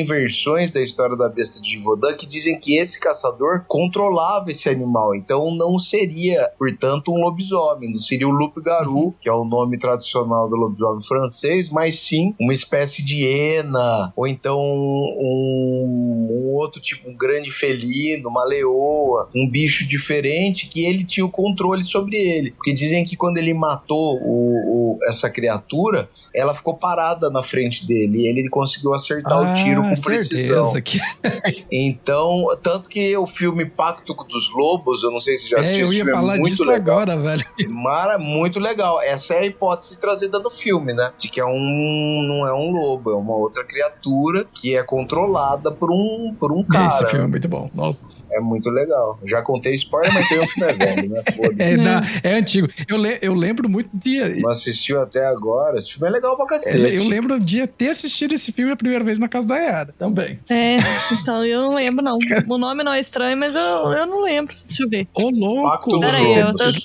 Speaker 4: versões da história da besta de Givaudan que dizem que esse caçador controlava esse animal, então não seria, portanto, um lobisomem, não seria o loup-garou, que é o nome tradicional do lobisomem francês, mas sim uma espécie de hiena, ou então um outro tipo, um grande felino, uma leoa, um bicho diferente que ele tinha o controle sobre ele. Porque dizem que quando ele matou essa criatura, ela ficou parada na frente dele e ele conseguiu acertar o tiro com precisão. Então, tanto que o filme Pacto dos Lobos, eu não sei se já assistiu,
Speaker 2: eu ia falar
Speaker 4: muito
Speaker 2: disso
Speaker 4: legal.
Speaker 2: Agora, velho.
Speaker 4: Muito legal. Essa é a hipótese trazida no filme, né? De que não é um lobo, é uma outra criatura que é controlada por um cara.
Speaker 2: Esse filme é muito bom. Nossa.
Speaker 4: É muito legal. Já contei spoiler, mas tem um filme velho, né? Foda-se.
Speaker 2: É antigo. Eu lembro muito de...
Speaker 4: Não assistiu até agora. Esse filme é legal pra cacete.
Speaker 2: Eu lembro de ter assistido esse filme a primeira vez na casa da Yara. Também.
Speaker 3: Então eu não lembro, não. O nome não é estranho, mas eu não lembro. Deixa eu ver.
Speaker 2: Ô, louco!
Speaker 3: Peraí,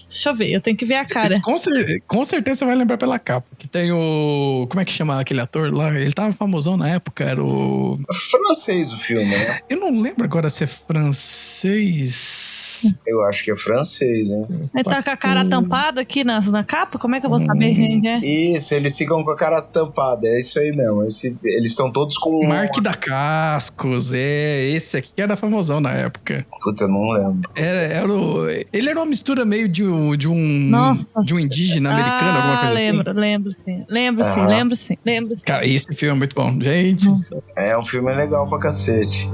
Speaker 3: deixa eu ver. Eu tenho que ver a cara.
Speaker 2: Com certeza você vai lembrar pela capa. Que tem o... Como é que chama aquele ator lá? Ele tava famosão na época, era o...
Speaker 4: Francês o filme, né?
Speaker 2: Eu não lembro agora se é francês.
Speaker 4: Eu acho que é francês, hein?
Speaker 3: Ele tá com a cara tampada aqui na capa? Como é que eu vou saber quem é?
Speaker 4: Isso, eles ficam com a cara tampada. É isso aí mesmo. Eles estão todos com...
Speaker 2: Mark da Cascos. Esse aqui que era famosão na época.
Speaker 4: Puta, eu não lembro.
Speaker 2: Ele era uma mistura meio de um indígena americano, alguma coisa assim.
Speaker 3: Lembro sim.
Speaker 2: Cara, esse filme é muito bom, gente.
Speaker 4: É um filme legal pra cacete.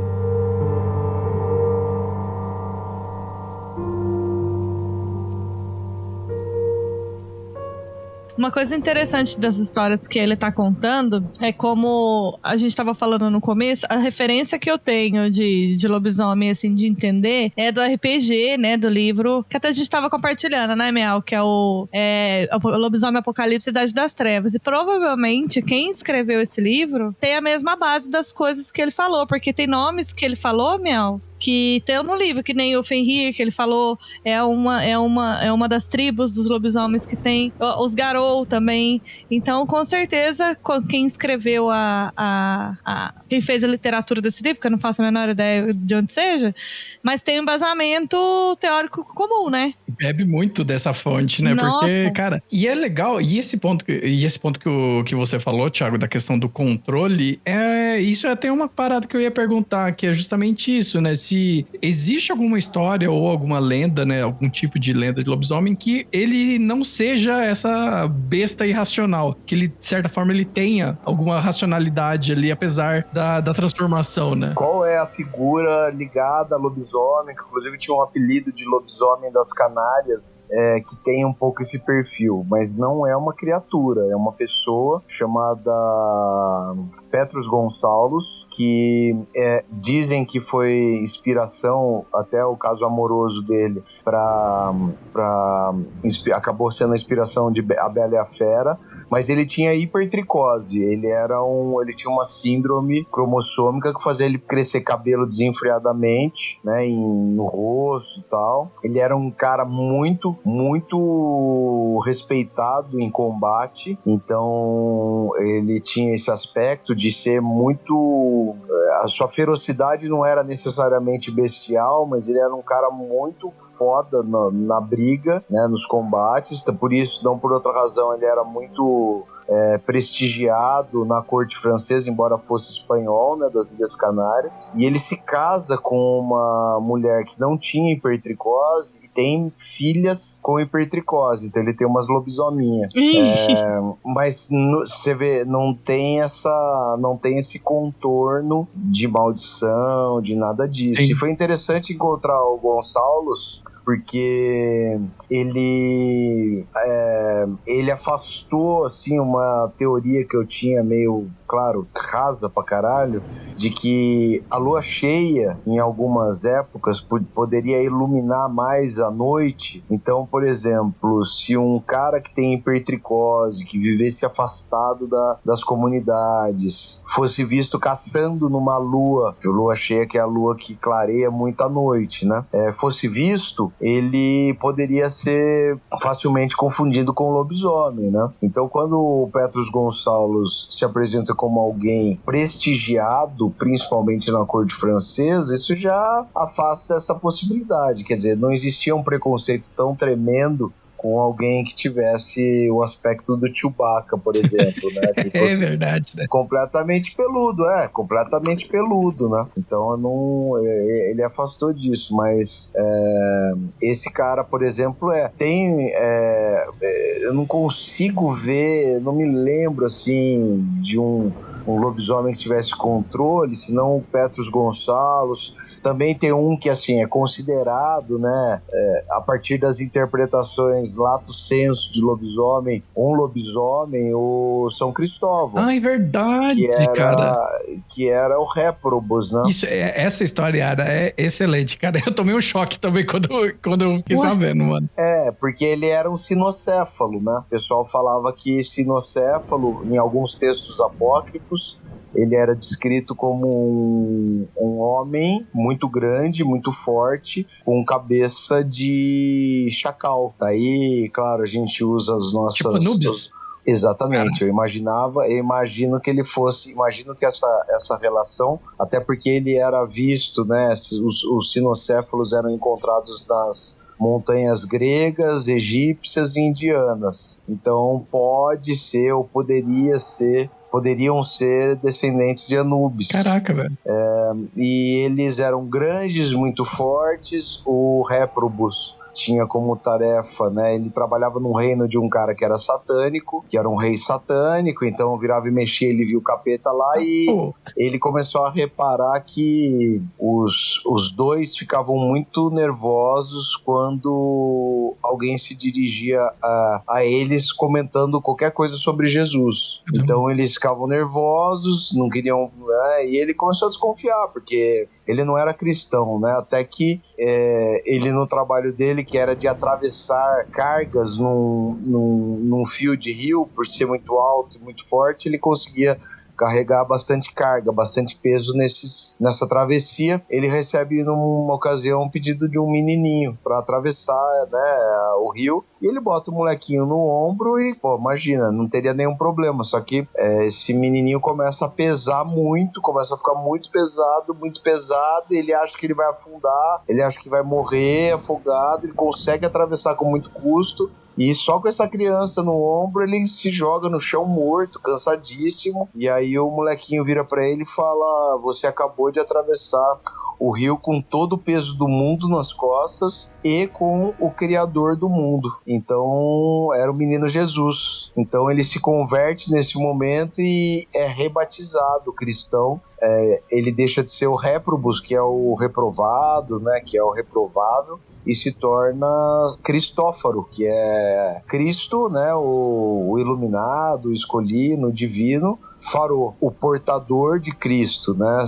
Speaker 3: Uma coisa interessante das histórias que ele tá contando é como a gente tava falando no começo, a referência que eu tenho de lobisomem, assim, de entender, é do RPG, né, do livro, que até a gente tava compartilhando, né, Miau, que é o Lobisomem Apocalipse e Idade das Trevas. E provavelmente quem escreveu esse livro tem a mesma base das coisas que ele falou, porque tem nomes que ele falou, Miau, que tem no livro, que nem o Fenrir, que ele falou, é uma das tribos dos lobisomens que tem, os Garou também. Então, com certeza, quem escreveu quem fez a literatura desse livro, que eu não faço a menor ideia de onde seja, mas tem um embasamento teórico comum, né?
Speaker 2: Bebe muito dessa fonte, né?
Speaker 3: Nossa.
Speaker 2: Porque, cara, e é legal, e esse ponto que você falou, Thiago, da questão do controle, isso é até uma parada que eu ia perguntar, que é justamente isso, né? Se existe alguma história ou alguma lenda, né? Algum tipo de lenda de lobisomem que ele não seja essa besta irracional, que ele, de certa forma, ele tenha alguma racionalidade ali, apesar da transformação, né?
Speaker 4: Qual é a figura ligada a lobisomem, que inclusive tinha um apelido de lobisomem das Canárias, que tem um pouco esse perfil, mas não é uma criatura, é uma pessoa chamada Petrus Gonçalves, que dizem que foi inspiração, até o caso amoroso dele, acabou sendo a inspiração de A Bela e a Fera, mas ele tinha hipertricose, ele tinha uma síndrome cromossômica que fazia ele crescer cabelo desenfreadamente, né, no rosto e tal. Ele era um cara muito, muito respeitado em combate, então ele tinha esse aspecto de ser muito... A sua ferocidade não era necessariamente bestial, mas ele era um cara muito foda na briga, né, nos combates, então, por isso, não por outra razão, ele era muito prestigiado na corte francesa, embora fosse espanhol, né, das Ilhas Canárias. E ele se casa com uma mulher que não tinha hipertricose e tem filhas com hipertricose. Então ele tem umas lobisominhas. Mas você vê, não tem esse contorno de maldição, de nada disso. Sim. E foi interessante encontrar o Gonçalves, porque ele afastou, assim, uma teoria que eu tinha meio, claro, rasa pra caralho, de que a lua cheia, em algumas épocas, poderia iluminar mais a noite. Então, por exemplo, se um cara que tem hipertricose, que vivesse afastado das comunidades, fosse visto caçando numa lua cheia, que é a lua que clareia muito a noite, né? Fosse visto, ele poderia ser facilmente confundido com o lobisomem, né? Então, quando o Petrus Gonçalves se apresenta como alguém prestigiado, principalmente na corte francesa, isso já afasta essa possibilidade. Quer dizer, não existia um preconceito tão tremendo com alguém que tivesse o aspecto do Chewbacca, por exemplo, né?
Speaker 2: É verdade, né?
Speaker 4: Completamente peludo, né? Então ele afastou disso, mas esse cara, por exemplo, eu não consigo ver, não me lembro, assim, de um lobisomem que tivesse controle, senão o Petrus Gonçalves. Também tem um que, assim, é considerado, né, a partir das interpretações lato sensu de lobisomem, o São Cristóvão.
Speaker 2: Ah, é verdade, cara.
Speaker 4: Que era o Réprobos, né?
Speaker 2: Isso, essa história é excelente, cara. Eu tomei um choque também quando eu fiquei sabendo, mano.
Speaker 4: Porque ele era um sinocéfalo, né? O pessoal falava que sinocéfalo, em alguns textos apócrifos, ele era descrito como um homem muito grande, muito forte, com cabeça de chacal. Daí, claro, a gente usa as nossas...
Speaker 2: Tipo Anubis?
Speaker 4: Exatamente, eu imagino que ele fosse, que essa relação, até porque ele era visto, né, os sinocéfalos eram encontrados nas montanhas gregas, egípcias e indianas. Então pode ser, ou poderiam ser descendentes de Anubis.
Speaker 2: Caraca, velho.
Speaker 4: E eles eram grandes, muito fortes. O Réprobos tinha como tarefa, né? Ele trabalhava no reino de um cara que era satânico, que era um rei satânico, então virava e mexia, ele viu o capeta lá e ele começou a reparar que os dois ficavam muito nervosos quando alguém se dirigia a eles comentando qualquer coisa sobre Jesus. Então eles ficavam nervosos, não queriam... e ele começou a desconfiar, porque ele não era cristão, né? Até que ele, no trabalho dele, que era de atravessar cargas num fio de rio, por ser muito alto e muito forte, ele conseguia carregar bastante carga, bastante peso nessa travessia. Ele recebe numa ocasião um pedido de um menininho para atravessar, né, o rio, e ele bota o molequinho no ombro e, imagina, não teria nenhum problema, só que esse menininho começa a pesar muito, começa a ficar muito pesado, e ele acha que ele vai afundar, ele acha que vai morrer afogado, ele consegue atravessar com muito custo, e só com essa criança no ombro ele se joga no chão morto, cansadíssimo, e aí o molequinho vira pra ele e fala: você acabou de atravessar o rio com todo o peso do mundo nas costas e com o Criador do mundo. Então era o menino Jesus. Então ele se converte nesse momento e é rebatizado cristão. Ele deixa de ser o Réprobos, que é o reprovado, né, que é o reprovável, e se torna Cristófaro, que é Cristo, né, o iluminado, o escolhido, o divino. Farô, o portador de Cristo, né?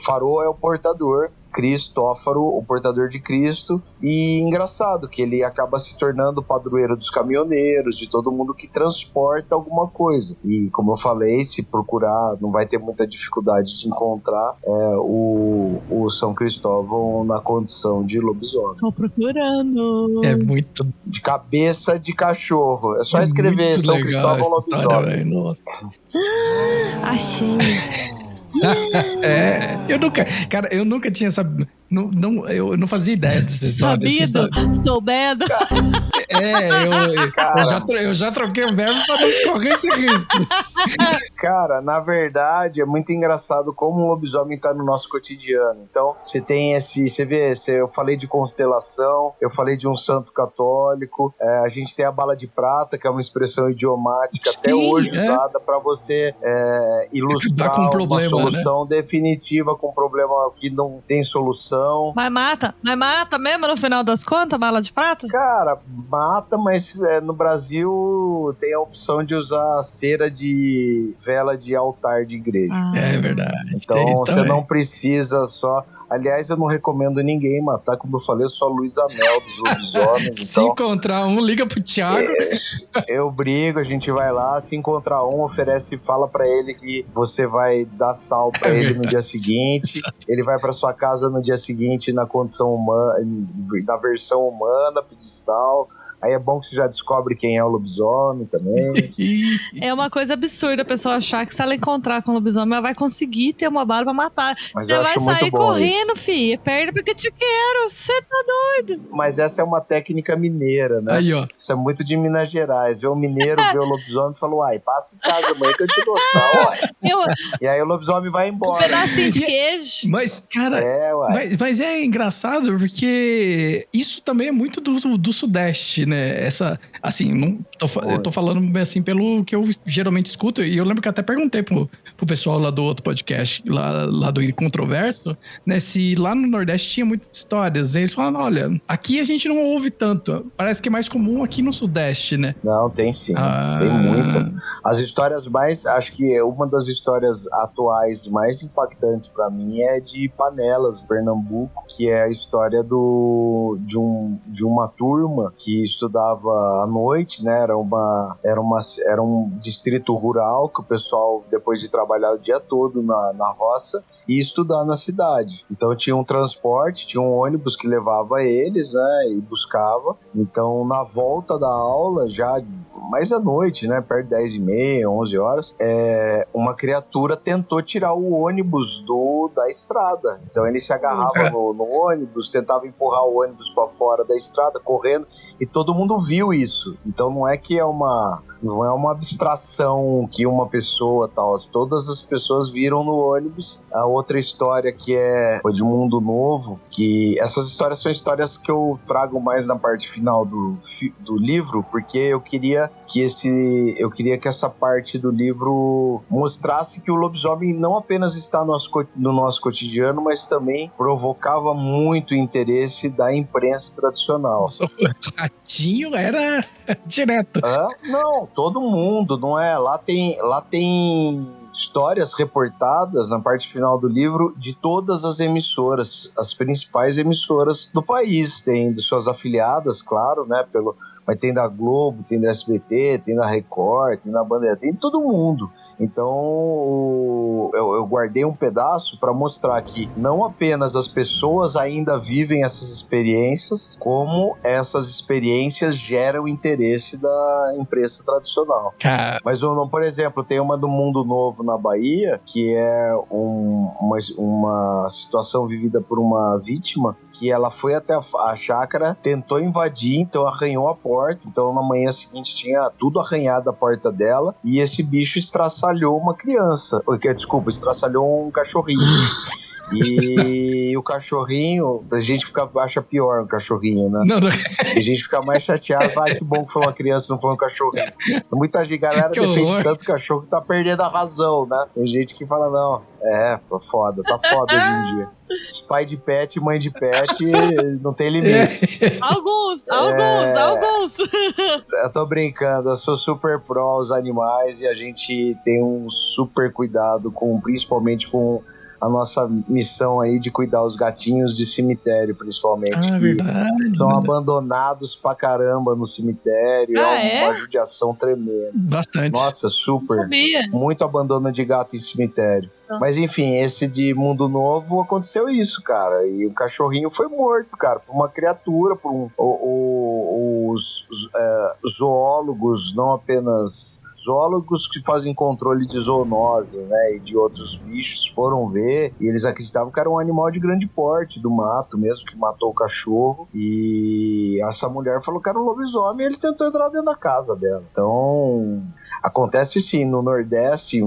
Speaker 4: Farô é o portador, Cristófaro, o portador de Cristo. E engraçado que ele acaba se tornando o padroeiro dos caminhoneiros, de todo mundo que transporta alguma coisa. E como eu falei, se procurar, não vai ter muita dificuldade de encontrar o São Cristóvão na condição de lobisomem.
Speaker 3: Tô procurando.
Speaker 2: É muito...
Speaker 4: De cabeça de cachorro. É só escrever São Cristóvão lobisomem.
Speaker 2: Nossa.
Speaker 3: Achei.
Speaker 2: Eu nunca tinha sabido. Eu não fazia ideia dessa história.
Speaker 3: Sabido, soubendo.
Speaker 2: Eu já troquei o verbo para não correr esse risco.
Speaker 4: Cara, na verdade, é muito engraçado como o lobisomem tá no nosso cotidiano. Então, você tem você vê, eu falei de constelação, eu falei de um santo católico, a gente tem a bala de prata, que é uma expressão idiomática até hoje usada para você ilustrar
Speaker 2: com problema,
Speaker 4: uma solução definitiva com um problema que não tem solução.
Speaker 3: Mas mata mesmo no final das contas, a bala de prata?
Speaker 4: Cara, mata, mas no Brasil tem a opção de usar cera de vela de altar de igreja.
Speaker 2: É verdade.
Speaker 4: Então você não precisa só... Aliás, eu não recomendo ninguém matar, como eu falei, eu sou a Luísa Mel dos lobisomens.
Speaker 2: Se encontrar um, liga pro Thiago.
Speaker 4: Eu brigo, a gente vai lá, se encontrar um, oferece, fala pra ele que você vai dar sal pra ele no dia seguinte, ele vai pra sua casa no dia seguinte na condição humana, na versão humana, pedir sal. Aí é bom que você já descobre quem é o lobisomem também.
Speaker 3: É uma coisa absurda a pessoa achar que se ela encontrar com o lobisomem, ela vai conseguir ter uma bala pra matar.
Speaker 4: Mas
Speaker 3: você vai sair correndo,
Speaker 4: isso.
Speaker 3: filho. Perde porque te quero. Você tá doido.
Speaker 4: Mas essa é uma técnica mineira, né?
Speaker 2: Aí, ó.
Speaker 4: Isso é muito de Minas Gerais. Vê o mineiro, vê o lobisomem e fala, uai, passa em casa amanhã que eu te dou sal, uai. E aí o lobisomem vai embora.
Speaker 3: Um pedacinho de queijo.
Speaker 2: Mas, cara, mas é engraçado porque isso também é muito do Sudeste, né? Essa, assim, eu tô falando assim pelo que eu geralmente escuto, e eu lembro que até perguntei pro pessoal lá do outro podcast, lá do Incontroverso, né, se lá no Nordeste tinha muitas histórias. E eles falam, olha, aqui a gente não ouve tanto, parece que é mais comum aqui no Sudeste, né?
Speaker 4: Não, tem sim, tem muita. As histórias acho que uma das histórias atuais mais impactantes pra mim é de Panelas, Pernambuco, que é a história de uma turma que estudava à noite, né? Era um distrito rural que o pessoal, depois de trabalhar o dia todo na roça, ia estudar na cidade. Então tinha um transporte, tinha um ônibus que levava eles, né? E buscava. Então na volta da aula, já mais à noite, né? Perto de 10h30, 11 horas, uma criatura tentou tirar o ônibus da estrada. Então ele se agarrava no ônibus, tentava empurrar o ônibus para fora da estrada, correndo, e todo mundo viu isso. Então não é que não é uma abstração que uma pessoa tal, todas as pessoas viram no ônibus. A outra história que foi de Mundo Novo, que essas histórias são histórias que eu trago mais na parte final do livro, porque eu queria que essa parte do livro mostrasse que o lobisomem não apenas está no nosso cotidiano, mas também provocava muito interesse da imprensa tradicional.
Speaker 2: Nossa, o ratinho era direto.
Speaker 4: Não, todo mundo, não é? Lá tem histórias reportadas na parte final do livro de todas as emissoras, as principais emissoras do país. Tem de suas afiliadas, claro, né? Mas tem da Globo, tem da SBT, tem da Record, tem da Bandeira, tem de todo mundo. Então eu guardei um pedaço para mostrar que não apenas as pessoas ainda vivem essas experiências, como essas experiências geram interesse da imprensa tradicional. Mas, por exemplo, tem uma do Mundo Novo na Bahia, que é uma situação vivida por uma vítima, que ela foi até a chácara, tentou invadir, então arranhou a porta. Então na manhã seguinte tinha tudo arranhado a porta dela, e esse bicho estraçalhou uma criança. Estraçalhou um cachorrinho. E o cachorrinho, a gente acha pior um cachorrinho, né? A gente fica mais chateado. Que bom que foi uma criança, não foi um cachorrinho. Muita galera defende tanto cachorro que tá perdendo a razão, né? Tem gente que fala, não, tá foda hoje em dia. Pai de pet, mãe de pet, não tem limite.
Speaker 3: Alguns.
Speaker 4: Eu tô brincando, eu sou super pró aos animais e a gente tem um super cuidado principalmente com a nossa missão aí de cuidar os gatinhos de cemitério, principalmente.
Speaker 2: Verdade.
Speaker 4: São abandonados pra caramba no cemitério. Uma judiação tremenda.
Speaker 2: Bastante.
Speaker 4: Nossa, super.
Speaker 3: Sabia.
Speaker 4: Muito abandono de gato em cemitério. Mas enfim, esse de Mundo Novo aconteceu isso, cara. E o cachorrinho foi morto, cara, por uma criatura, por os zoólogos, não apenas zoólogos que fazem controle de zoonose, né, e de outros bichos foram ver e eles acreditavam que era um animal de grande porte do mato mesmo, que matou o cachorro, e essa mulher falou que era um lobisomem e ele tentou entrar dentro da casa dela. Então, acontece sim, no Nordeste,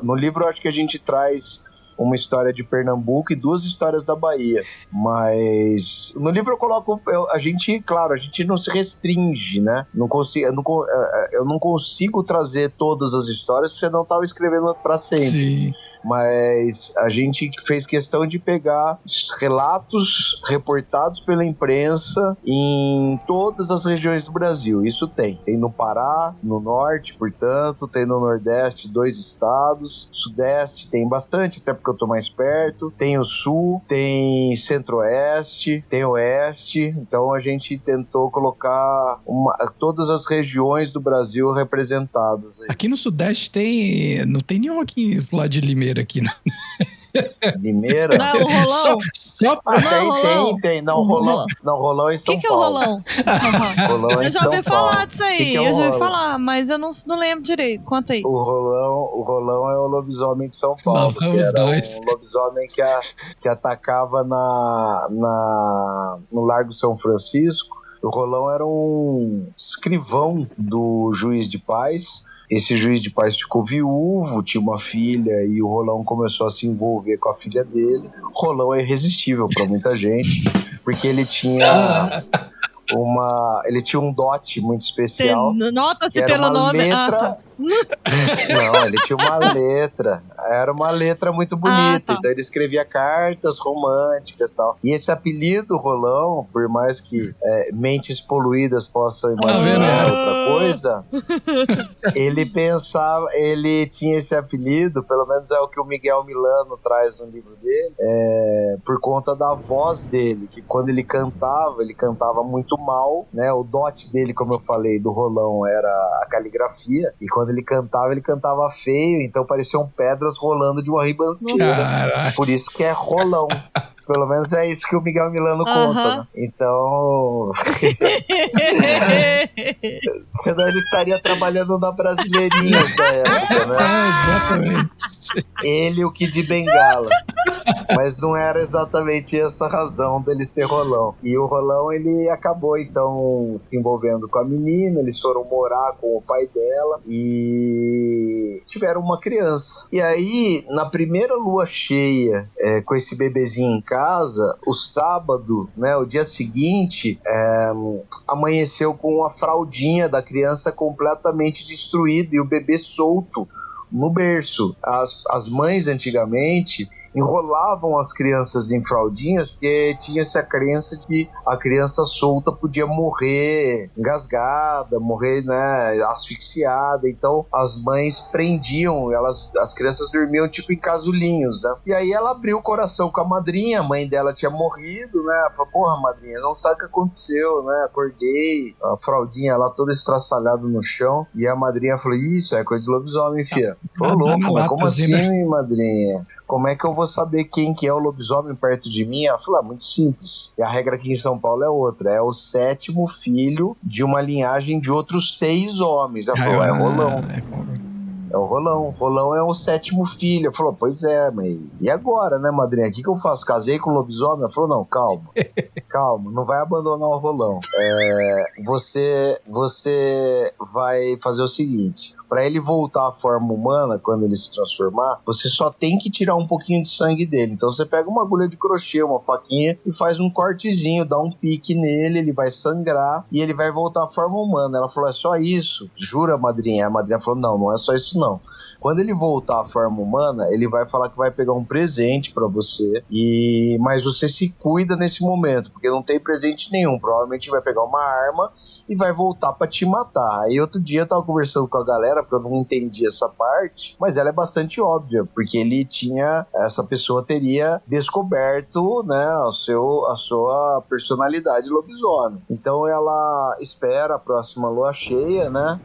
Speaker 4: no livro eu acho que a gente traz uma história de Pernambuco e 2 histórias da Bahia, mas no livro eu coloco, a gente não se restringe, né? Eu não consigo trazer todas as histórias porque eu não estava escrevendo para sempre.
Speaker 2: Sim.
Speaker 4: Mas a gente fez questão de pegar relatos reportados pela imprensa em todas as regiões do Brasil. Isso tem no Pará, no Norte, portanto, tem no Nordeste 2 estados, Sudeste tem bastante, até porque eu tô mais perto, tem o Sul, tem Centro-Oeste, tem Oeste, então a gente tentou colocar todas as regiões do Brasil representadas aí.
Speaker 2: Aqui no Sudeste não tem nenhum aqui lá de Limeira aqui, não.
Speaker 4: Limeira?
Speaker 3: Não, o Rolão.
Speaker 4: Tem. Não, Rolão. Não, Rolão é em São Paulo.
Speaker 3: O que é o Rolão?
Speaker 4: Rolão é
Speaker 3: Eu já ouvi falar disso aí.
Speaker 4: Eu
Speaker 3: já ouvi falar, mas eu não lembro direito. Conta aí.
Speaker 4: O Rolão é o lobisomem de São Paulo. Que era um lobisomem que atacava no Largo São Francisco. O Rolão era um escrivão do juiz de paz. Esse juiz de paz ficou viúvo, tinha uma filha, e o Rolão começou a se envolver com a filha dele. O Rolão é irresistível para muita gente, porque ele tinha um dote muito especial.
Speaker 3: Nota-se pelo nome.
Speaker 4: Não, ele tinha uma letra. Era uma letra muito bonita. Tá. Então ele escrevia cartas românticas e tal. E esse apelido, Rolão, por mais que mentes poluídas possam imaginar outra coisa, ele tinha esse apelido, pelo menos é o que o Miguel Milano traz no livro dele, por conta da voz dele, que quando ele cantava muito mal, né? O dote dele, como eu falei, do Rolão era a caligrafia, e quando ele cantava feio, então pareciam pedras rolando de uma ribanceira. Por isso que é Rolão. Pelo menos é isso que o Miguel Milano conta, né? Então... senão ele estaria trabalhando na Brasileirinha da época, né?
Speaker 2: Exatamente.
Speaker 4: Ele, o Kid Bengala. Mas não era exatamente essa a razão dele ser Rolão. E o Rolão, ele acabou, então, se envolvendo com a menina, eles foram morar com o pai dela e tiveram uma criança. E aí, na primeira lua cheia, com esse bebezinho em casa, o sábado, né, o dia seguinte, amanheceu com a fraldinha da criança completamente destruída e o bebê solto no berço. As mães, antigamente, enrolavam as crianças em fraldinhas porque tinha essa crença que a criança solta podia morrer engasgada, morrer, né, asfixiada. Então as mães prendiam, as crianças dormiam tipo em casulinhos, né? E aí ela abriu o coração com a madrinha, a mãe dela tinha morrido, né? Ela falou, porra, madrinha, não sabe o que aconteceu, né? Acordei, a fraldinha lá toda estraçalhada no chão, e a madrinha falou, isso é coisa de lobisomem, filha. Ô, louco, mas como assim, né, madrinha? Como é que eu vou saber quem que é o lobisomem perto de mim? Ela falou, muito simples. E a regra aqui em São Paulo é outra. É o 7º filho de uma linhagem de outros 6 homens. Ela falou, é Rolão. É o Rolão. Rolão é o 7º filho. Ela falou, pois é, mas e agora, né, madrinha? O que eu faço? Casei com o lobisomem? Ela falou, não, calma. Calma, não vai abandonar o Rolão. Você vai fazer o seguinte... Pra ele voltar à forma humana, quando ele se transformar, você só tem que tirar um pouquinho de sangue dele. Então você pega uma agulha de crochê, uma faquinha e faz um cortezinho, dá um pique nele, ele vai sangrar e ele vai voltar à forma humana. Ela falou, é só isso? Jura, madrinha? A madrinha falou, não é só isso não. Quando ele voltar à forma humana, ele vai falar que vai pegar um presente pra você, mas você se cuida nesse momento, porque não tem presente nenhum. Provavelmente vai pegar uma arma e vai voltar pra te matar. Aí outro dia eu tava conversando com a galera, porque eu não entendi essa parte, mas ela é bastante óbvia, porque essa pessoa teria descoberto, né, a sua personalidade lobisomem. Então ela espera a próxima lua cheia, né,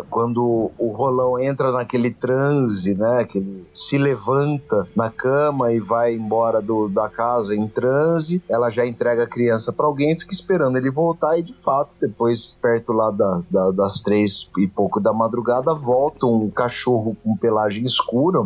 Speaker 4: quando o Rolão entra naquele transe, né, que ele se levanta na cama e vai embora da casa em transe, ela já entrega a criança pra alguém, fica esperando ele voltar e, de fato, depois, perto lá das 3 e pouco da madrugada, volta um cachorro com pelagem escura,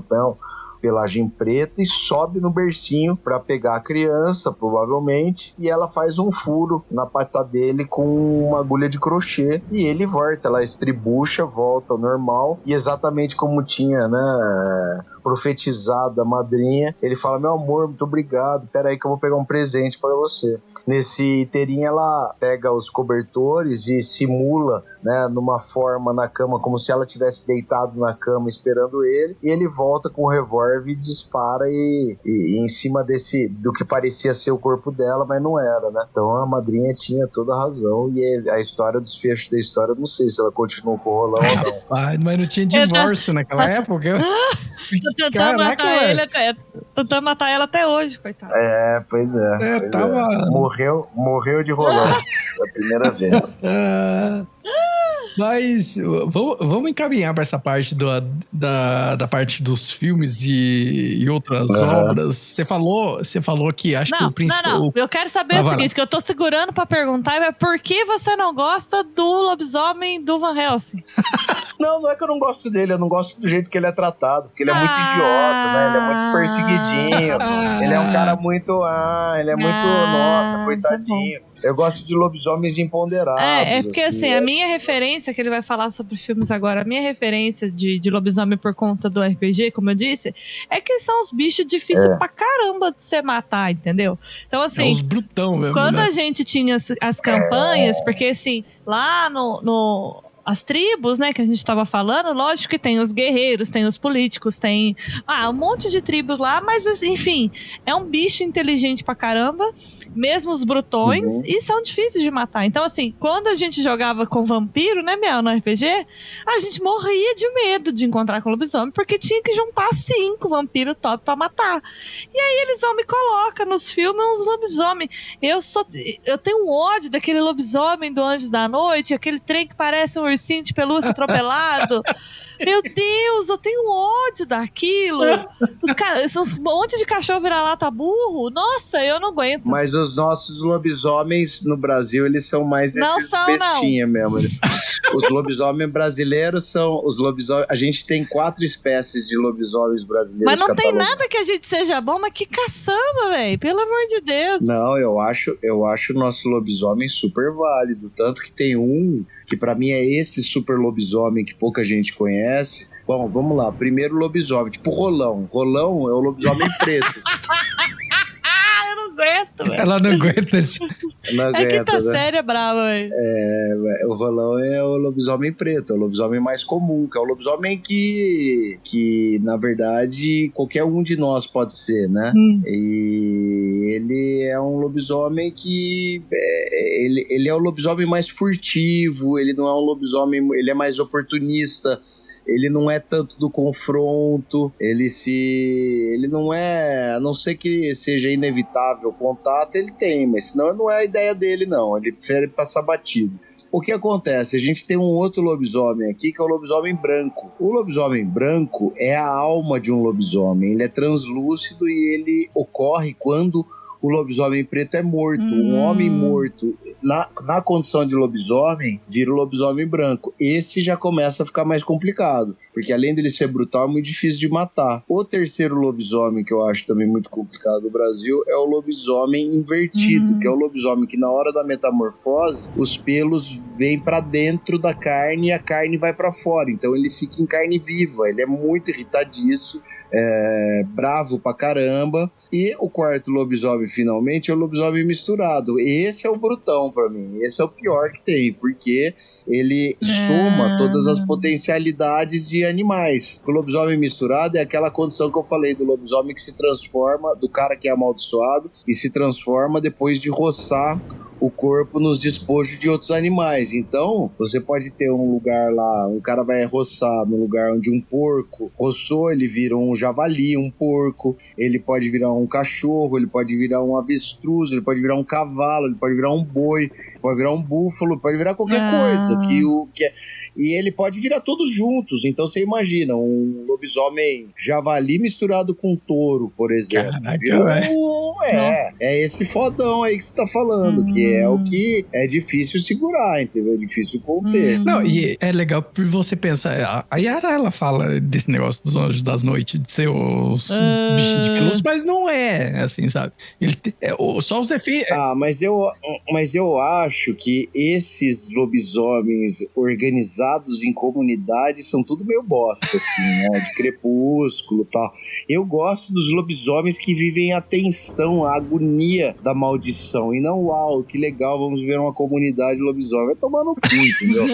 Speaker 4: pelagem preta, e sobe no bercinho pra pegar a criança, provavelmente, e ela faz um furo na pata dele com uma agulha de crochê, e ele volta, ela estribucha, volta ao normal, e exatamente como tinha, né, profetizado a madrinha, ele fala: meu amor, muito obrigado, peraí que eu vou pegar um presente pra você. Nesse inteirinho ela pega os cobertores e simula, né, numa forma na cama, como se ela tivesse deitado na cama esperando ele, e ele volta com o revólver e dispara e em cima do que parecia ser o corpo dela, mas não era, né? Então a madrinha tinha toda a razão, e a história, o desfecho da história, eu não sei se ela continuou com o Rolão ou não.
Speaker 2: Mas não tinha divórcio naquela época.
Speaker 3: Tô tentando matar ele tentando matar ela até hoje, coitado.
Speaker 4: Pois é.
Speaker 2: Tava...
Speaker 4: Morreu de Rolão. É a primeira vez.
Speaker 2: Mas vamos encaminhar para essa parte da parte dos filmes e outras obras. Você falou que acho que o principal...
Speaker 3: Não. Eu quero saber o seguinte, que eu tô segurando pra perguntar, é por que você não gosta do lobisomem do Van Helsing?
Speaker 4: Não é que eu não gosto dele, eu não gosto do jeito que ele é tratado, porque ele é muito idiota, né? Ele é muito perseguidinho, ele é um cara muito... nossa, coitadinho. Eu gosto de lobisomens imponderados.
Speaker 3: É porque assim, a minha referência, que ele vai falar sobre filmes agora, a minha referência de lobisomem por conta do RPG, como eu disse, é que são os bichos difíceis pra caramba de você matar, entendeu? Então assim...
Speaker 2: É uns brutão mesmo,
Speaker 3: quando
Speaker 2: né?
Speaker 3: a gente tinha as campanhas, porque assim, lá as tribos, né, que a gente tava falando, lógico que tem os guerreiros, tem os políticos, tem um monte de tribos lá, mas enfim, é um bicho inteligente pra caramba, mesmo os brutões, e são difíceis de matar. Então assim, quando a gente jogava com vampiro, né, Miel, no RPG, a gente morria de medo de encontrar com lobisomem, porque tinha que juntar 5 vampiros top pra matar. E aí eles vão me colocar nos filmes uns lobisomem. Eu tenho um ódio daquele lobisomem do Anjos da Noite, aquele trem que parece um ursinho de pelúcia atropelado. Meu Deus, eu tenho ódio daquilo. São um monte de cachorro vira-lata burro. Nossa, eu não aguento.
Speaker 4: Mas os nossos lobisomens no Brasil, eles são mais esses bestinha mesmo. Os lobisomens brasileiros são os lobisomens... A gente tem 4 espécies de lobisomens brasileiros.
Speaker 3: Mas não tem nada que a gente seja bom, mas que caçamba, velho. Pelo amor de Deus.
Speaker 4: Não, eu acho o nosso lobisomem super válido. Tanto que tem um que pra mim é esse super lobisomem que pouca gente conhece. Bom, vamos lá. Primeiro lobisomem, tipo Rolão. Rolão é o lobisomem preto.
Speaker 3: Eu não aguento, velho.
Speaker 2: Ela não aguenta esse...
Speaker 3: É que tá séria brava, velho.
Speaker 4: O Rolão é o lobisomem preto, é o lobisomem mais comum, que é o lobisomem que na verdade, qualquer um de nós pode ser, né? E ele é um lobisomem que... Ele é o lobisomem mais furtivo, ele não é um lobisomem... Ele é mais oportunista. Ele não é tanto do confronto, ele não é, a não ser que seja inevitável o contato, ele tem, mas senão não é a ideia dele não, ele prefere passar batido. O que acontece? A gente tem um outro lobisomem aqui, que é o lobisomem branco. O lobisomem branco é a alma de um lobisomem, ele é translúcido e ele ocorre quando o lobisomem preto é morto. Um homem morto na condição de lobisomem vira o lobisomem branco. Esse já começa a ficar mais complicado, porque além dele ser brutal, é muito difícil de matar. O terceiro lobisomem, que eu acho também muito complicado no Brasil, é o lobisomem invertido, que é o lobisomem que na hora da metamorfose os pelos vêm pra dentro da carne e a carne vai pra fora, então ele fica em carne viva, ele é muito irritadiço, bravo pra caramba. E o quarto lobisomem, finalmente, é o lobisomem misturado. Esse é o brutão pra mim, esse é o pior que tem, porque ele soma todas as potencialidades de animais. O lobisomem misturado é aquela condição que eu falei do lobisomem que se transforma, do cara que é amaldiçoado e se transforma depois de roçar o corpo nos despojos de outros animais. Então, você pode ter um lugar lá, um cara vai roçar no lugar onde um porco roçou, ele vira um javali, um porco, ele pode virar um cachorro, ele pode virar um avestruz, ele pode virar um cavalo, ele pode virar um boi, pode virar um búfalo, pode virar qualquer coisa. E ele pode virar todos juntos. Então você imagina, um lobisomem javali misturado com touro, por exemplo.
Speaker 2: Caraca,
Speaker 4: é esse fodão aí que você tá falando, que é o que é difícil segurar, entendeu? É difícil conter.
Speaker 2: Não, e é legal por você pensar. A Yara, ela fala desse negócio dos Anjos das Noites, de ser os bichinhos de pelúcia, mas não é assim, sabe? Só os efeitos.
Speaker 4: Mas eu acho que esses lobisomens organizados em comunidade são tudo meio bosta, assim, né? De crepúsculo e tal. Eu gosto dos lobisomens que vivem a tensão, a agonia da maldição. E não, uau, que legal, vamos ver uma comunidade lobisomem. Vai tomar no cu, entendeu?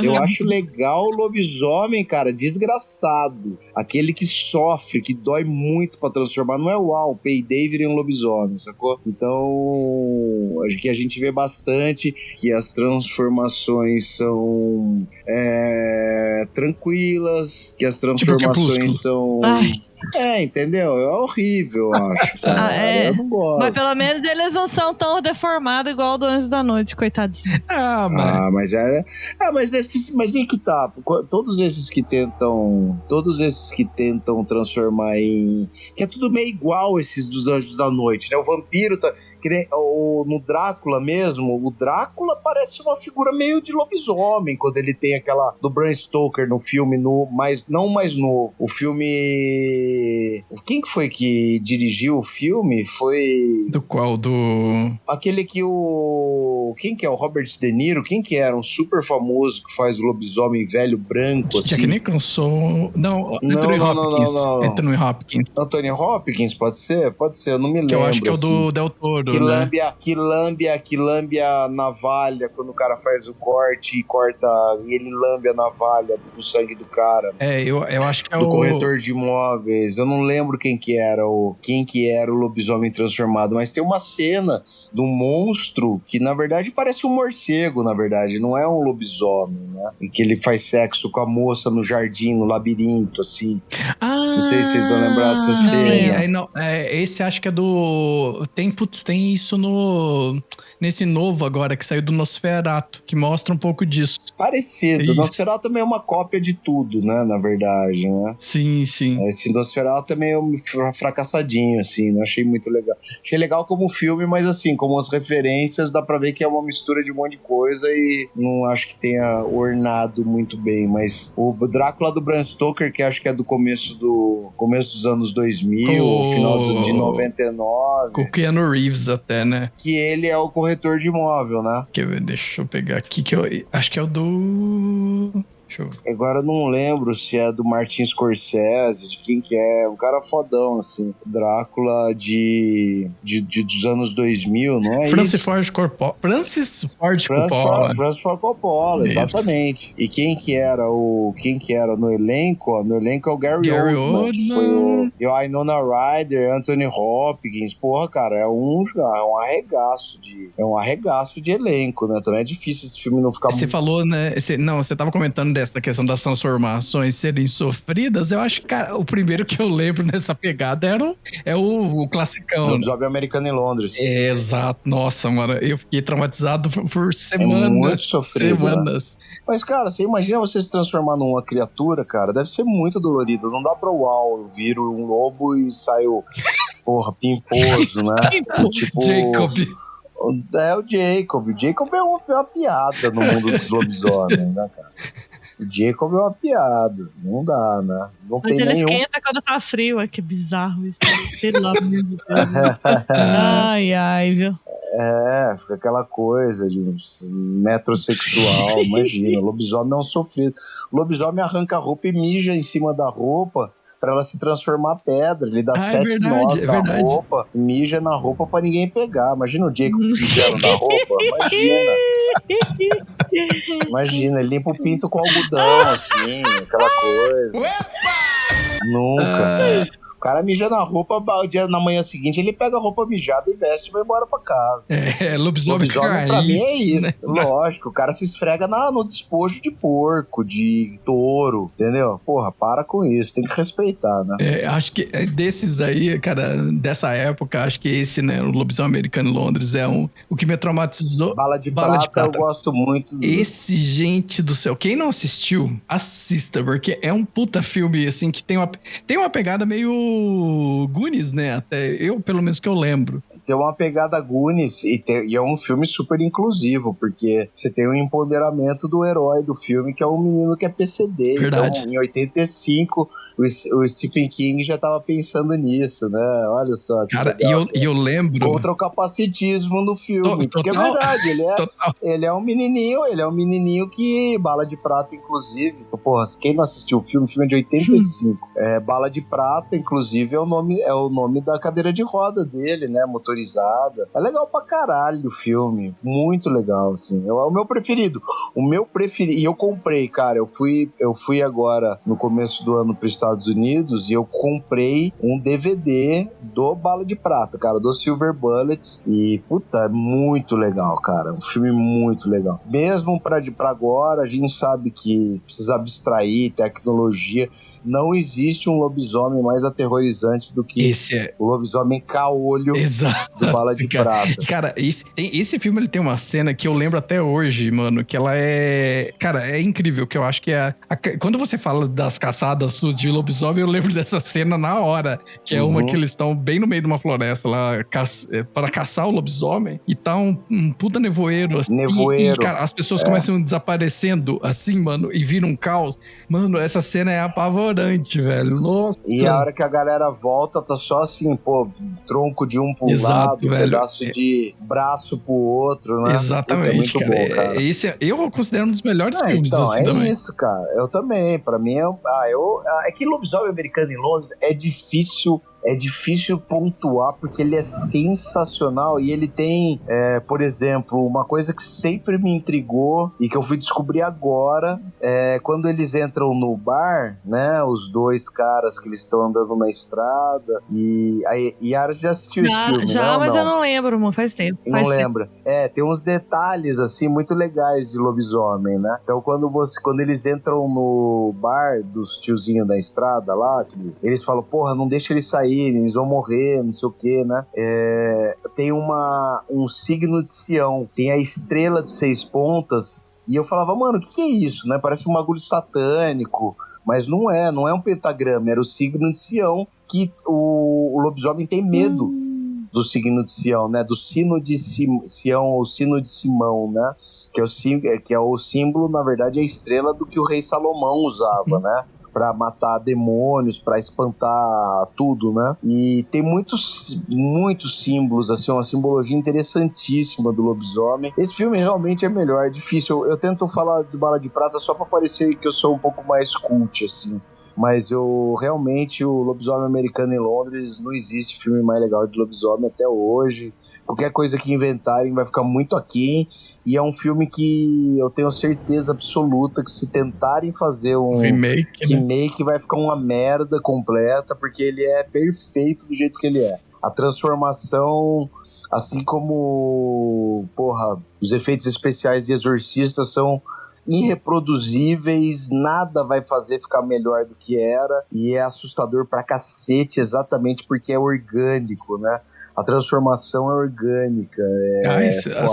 Speaker 4: Eu acho legal o lobisomem, cara, desgraçado. Aquele que sofre, que dói muito pra transformar. Não é uau, peidei e virei um lobisomem, sacou? Então, acho que a gente vê bastante que as transformações são tranquilas, que as transformações são... entendeu? É horrível, eu acho. Eu não gosto.
Speaker 3: Mas pelo menos eles não são tão deformados igual o do Anjo da Noite, coitadinhos.
Speaker 4: Mas aí que tá. Todos esses que tentam transformar em... Que é tudo meio igual esses dos Anjos da Noite, né? O vampiro tá... No Drácula mesmo, o Drácula parece uma figura meio de lobisomem, quando ele tem aquela do Bram Stoker no filme, não mais novo. O filme... Quem que foi que dirigiu o filme? Foi...
Speaker 2: Do qual?
Speaker 4: Aquele que quem que é? O Robert De Niro? Quem que era? Um super famoso que faz o lobisomem velho branco, assim.
Speaker 2: Jack Nicholson... Não, Anthony Hopkins. Anthony Hopkins.
Speaker 4: Anthony Hopkins, pode ser? Pode ser, eu não me lembro.
Speaker 2: Que eu acho que é o
Speaker 4: assim.
Speaker 2: do Del Toro,
Speaker 4: Que lambe a navalha quando o cara faz o corte e corta... E ele lambe a navalha do sangue do cara.
Speaker 2: Eu acho que é
Speaker 4: do corretor de imóveis. Eu não lembro quem que era o lobisomem transformado, mas tem uma cena de um monstro que na verdade parece um morcego, na verdade, não é um lobisomem, né? E que ele faz sexo com a moça no jardim, no labirinto, assim. Não sei se vocês vão lembrar dessa cena.
Speaker 2: Esse acho que é do... Tem isso nesse novo agora, que saiu do Nosferatu, que mostra um pouco disso.
Speaker 4: Parecido. O Nosferatu também é uma cópia de tudo, né? Na verdade, né?
Speaker 2: Sim.
Speaker 4: Esse Nosferatu é meio fracassadinho, assim. Não achei muito legal. Achei legal como filme, mas assim, como as referências, dá pra ver que é uma mistura de um monte de coisa e não acho que tenha ornado muito bem. Mas o Drácula do Bram Stoker, que acho que é do começo dos anos 2000, ou final de 99.
Speaker 2: Com o Keanu Reeves até, né?
Speaker 4: Que ele é o corretor de imóvel, né?
Speaker 2: Deixa eu pegar aqui, que eu acho que é o do...
Speaker 4: Agora eu não lembro se é do Martin Scorsese, de quem que é. Um cara fodão, assim. Drácula dos anos 2000, não é
Speaker 2: Francis
Speaker 4: isso?
Speaker 2: Ford Coppola. Francis Ford
Speaker 4: Coppola, exatamente. E quem que era no elenco? No elenco é o Gary Oldman. Que foi o Winona Ryder, Anthony Hopkins. Porra, cara, é um arregaço de elenco, né? Também é difícil esse filme não ficar
Speaker 2: Você falou, né? Você tava comentando dessa questão das transformações serem sofridas. Eu acho que, cara, o primeiro que eu lembro nessa pegada é o classicão.
Speaker 4: O Job Americano em Londres.
Speaker 2: Exato. Nossa, mano, eu fiquei traumatizado por semanas.
Speaker 4: Muito sofrido,
Speaker 2: semanas.
Speaker 4: Né? Mas, cara, você imagina você se transformar numa criatura, cara? Deve ser muito dolorido. Não dá pra eu viro um lobo e saio, pimposo, né?
Speaker 2: Tipo... Jacob.
Speaker 4: É o Jacob. O Jacob é uma piada no mundo dos lobisomens, né, cara? O Jacob é uma piada. Não dá, né? Não
Speaker 3: Mas
Speaker 4: tem
Speaker 3: ele
Speaker 4: nenhum...
Speaker 3: esquenta quando tá frio. Que bizarro isso. Pelo amor de Deus. Ai, viu?
Speaker 4: Fica aquela coisa de metrosexual, imagina. Lobisomem é um sofrido. O lobisomem arranca a roupa e mija em cima da roupa pra ela se transformar em pedra. Ele dá 7 nós na roupa, mija na roupa pra ninguém pegar. Imagina o Jacob mijando na roupa. Imagina, ele limpa o pinto com algodão, assim, aquela coisa. Nunca. O cara mija na roupa, na manhã seguinte ele pega a roupa mijada e veste e vai embora pra casa.
Speaker 2: Lobisomem
Speaker 4: pra mim é isso,
Speaker 2: né?
Speaker 4: Lógico, o cara se esfrega no despojo de porco, de touro, entendeu? Porra, para com isso, tem que respeitar, né?
Speaker 2: Acho que desses daí, cara, dessa época, acho que esse, né, o Lobisomem Americano em Londres é o que me traumatizou.
Speaker 4: Bala de Prata eu gosto muito.
Speaker 2: Esse, gente do céu, quem não assistiu, assista, porque é um puta filme, assim, que tem uma pegada meio Goonies, né? Até eu, pelo menos que eu lembro.
Speaker 4: Tem uma pegada Goonies e é um filme super inclusivo, porque você tem o empoderamento do herói do filme, que é o menino que é PCD.
Speaker 2: Verdade.
Speaker 4: Então, em 85... O Stephen King já tava pensando nisso, né? Olha só.
Speaker 2: Cara, e eu lembro...
Speaker 4: Contra o capacitismo no filme. Porque é verdade, ele é um menininho que... Bala de Prata, inclusive. Porra, quem não assistiu o filme é de 85. Bala de Prata, inclusive, é o nome da cadeira de roda dele, né? Motorizada. É legal pra caralho o filme. Muito legal, assim. É o meu preferido. E eu comprei, cara. Eu fui agora, no começo do ano, pro Estados Unidos, e eu comprei um DVD do Bala de Prata, cara, do Silver Bullet, e puta, é muito legal, cara, um filme muito legal. Mesmo pra agora, a gente sabe que precisa abstrair tecnologia, não existe um lobisomem mais aterrorizante do que o lobisomem caolho do Bala de Prata.
Speaker 2: Cara, esse filme, ele tem uma cena que eu lembro até hoje, mano, que ela é... Cara, é incrível, que eu acho que quando você fala das caçadas suas de lobisomem, eu lembro dessa cena na hora, que é uma que eles estão bem no meio de uma floresta lá, para caçar o lobisomem, e tá um puta nevoeiro, assim, e cara, as pessoas começam desaparecendo, assim, mano, e vira um caos. Mano, essa cena é apavorante, velho. Nossa.
Speaker 4: E a hora que a galera volta, tá só assim, pô, tronco de um pro lado, velho. Pedaço de braço pro outro, né?
Speaker 2: Exatamente,
Speaker 4: puta, é muito
Speaker 2: cara.
Speaker 4: Bom, cara.
Speaker 2: Esse eu considero um dos melhores filmes,
Speaker 4: então,
Speaker 2: assim, também.
Speaker 4: É isso, cara. Eu também. Pra mim, é que Lobisomem Americano em Londres é difícil pontuar, porque ele é sensacional e ele tem, por exemplo, uma coisa que sempre me intrigou e que eu fui descobrir agora, quando eles entram no bar, né, os dois caras que eles estão andando na estrada, e a Yara já assistiu esse filme,
Speaker 3: já, mas eu não lembro, mano, faz tempo.
Speaker 4: Não lembra. Tem uns detalhes, assim, muito legais de lobisomem, né? Então, quando eles entram no bar dos tiozinhos da estrada lá, que eles falam, porra, não deixa eles saírem, eles vão morrer, não sei o que, né? Tem um signo de Sião, tem a estrela de 6 pontas, e eu falava, mano, o que é isso, né? Parece um bagulho satânico, mas não é um pentagrama, era o signo de Sião, que o lobisomem tem medo do signo de Sião, né? Do sino de Sião, ou sino de Simão, né? Que é o símbolo, na verdade, a estrela do que o rei Salomão usava, né? Pra matar demônios, pra espantar tudo, né? E tem muitos símbolos, assim, uma simbologia interessantíssima do lobisomem. Esse filme realmente é melhor, é difícil. Eu tento falar de Bala de Prata só pra parecer que eu sou um pouco mais cult, assim. Mas realmente, o Lobisomem Americano em Londres, não existe filme mais legal de lobisomem até hoje. Qualquer coisa que inventarem vai ficar muito aquém. E é um filme que eu tenho certeza absoluta que se tentarem fazer um remake, vai ficar uma merda completa, porque ele é perfeito do jeito que ele é. A transformação, assim como, os efeitos especiais de Exorcista são irreproduzíveis, nada vai fazer ficar melhor do que era, e é assustador pra cacete, exatamente porque é orgânico, né? A transformação é orgânica.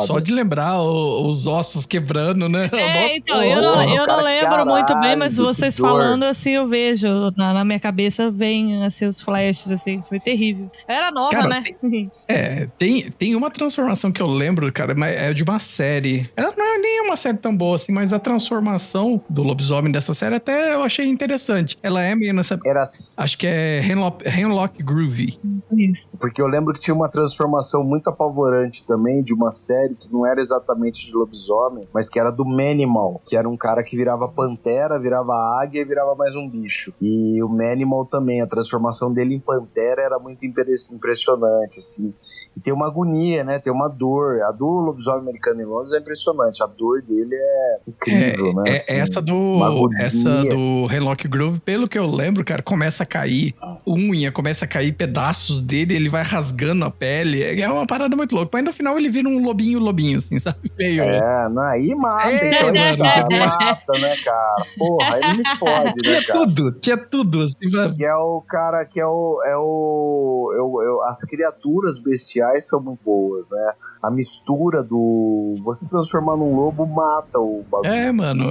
Speaker 2: Só de lembrar os ossos quebrando, né?
Speaker 3: Então, eu não lembro muito bem, mas vocês falando assim, eu vejo, na minha cabeça vem assim, os flashes, assim, foi terrível. Era nova, cara, né?
Speaker 2: Tem uma transformação que eu lembro, cara, mas é de uma série. Ela não é nem uma série tão boa assim, mas a transformação do lobisomem dessa série até eu achei interessante. Ela é meio nessa... Acho que é Hemlock Groovy.
Speaker 3: Isso.
Speaker 4: Porque eu lembro que tinha uma transformação muito apavorante também de uma série que não era exatamente de lobisomem, mas que era do Manimal, que era um cara que virava pantera, virava águia e virava mais um bicho. E o Manimal também, a transformação dele em pantera era muito impressionante, assim. E tem uma agonia, né? Tem uma dor. A do Lobisomem Americano em Londres é impressionante. A dor dele é incrível. horrível, né? Assim,
Speaker 2: essa do Hemlock Grove, pelo que eu lembro, cara, começa a cair unha, começa a cair pedaços dele, ele vai rasgando a pele. É uma parada muito louca. Mas no final ele vira um lobinho, assim, sabe? Meio...
Speaker 4: aí mata, então aí tá, mata, né, cara? Porra, aí me fode, né, cara?
Speaker 2: Tinha tudo, assim, mano.
Speaker 4: Que é o cara que as criaturas bestiais são muito boas, né? A mistura do... Você transformar num lobo mata o bagulho.
Speaker 2: Mano,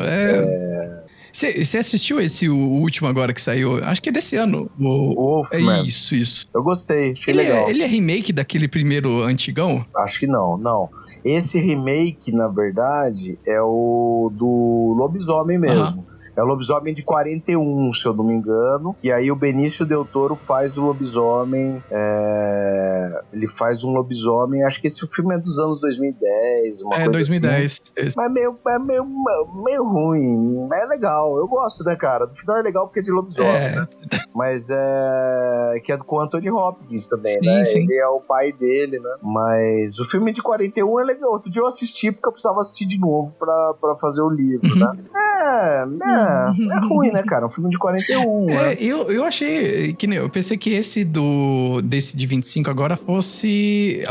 Speaker 2: Você assistiu o último agora que saiu? Acho que é desse ano. O
Speaker 4: Wolfman.
Speaker 2: Isso.
Speaker 4: Eu gostei, achei legal.
Speaker 2: Ele é remake daquele primeiro antigão?
Speaker 4: Acho que não. Esse remake, na verdade, é o do Lobisomem mesmo. É o Lobisomem de 41, se eu não me engano. E aí o Benício Del Toro faz o lobisomem. Ele faz um lobisomem. Acho que esse filme é dos anos 2010, uma coisa
Speaker 2: 2010.
Speaker 4: assim. Mas meio ruim. É legal. Eu gosto, né, cara? No final é legal porque é de lobisomem, né? Mas que é com o Anthony Hopkins também, né? Sim. Ele é o pai dele, né? Mas o filme de 41 é legal. Outro dia eu assisti porque eu precisava assistir de novo pra fazer o livro, né? É ruim, né, cara? Um filme de 41, né?
Speaker 2: Eu achei que eu pensei que desse de 25 agora fosse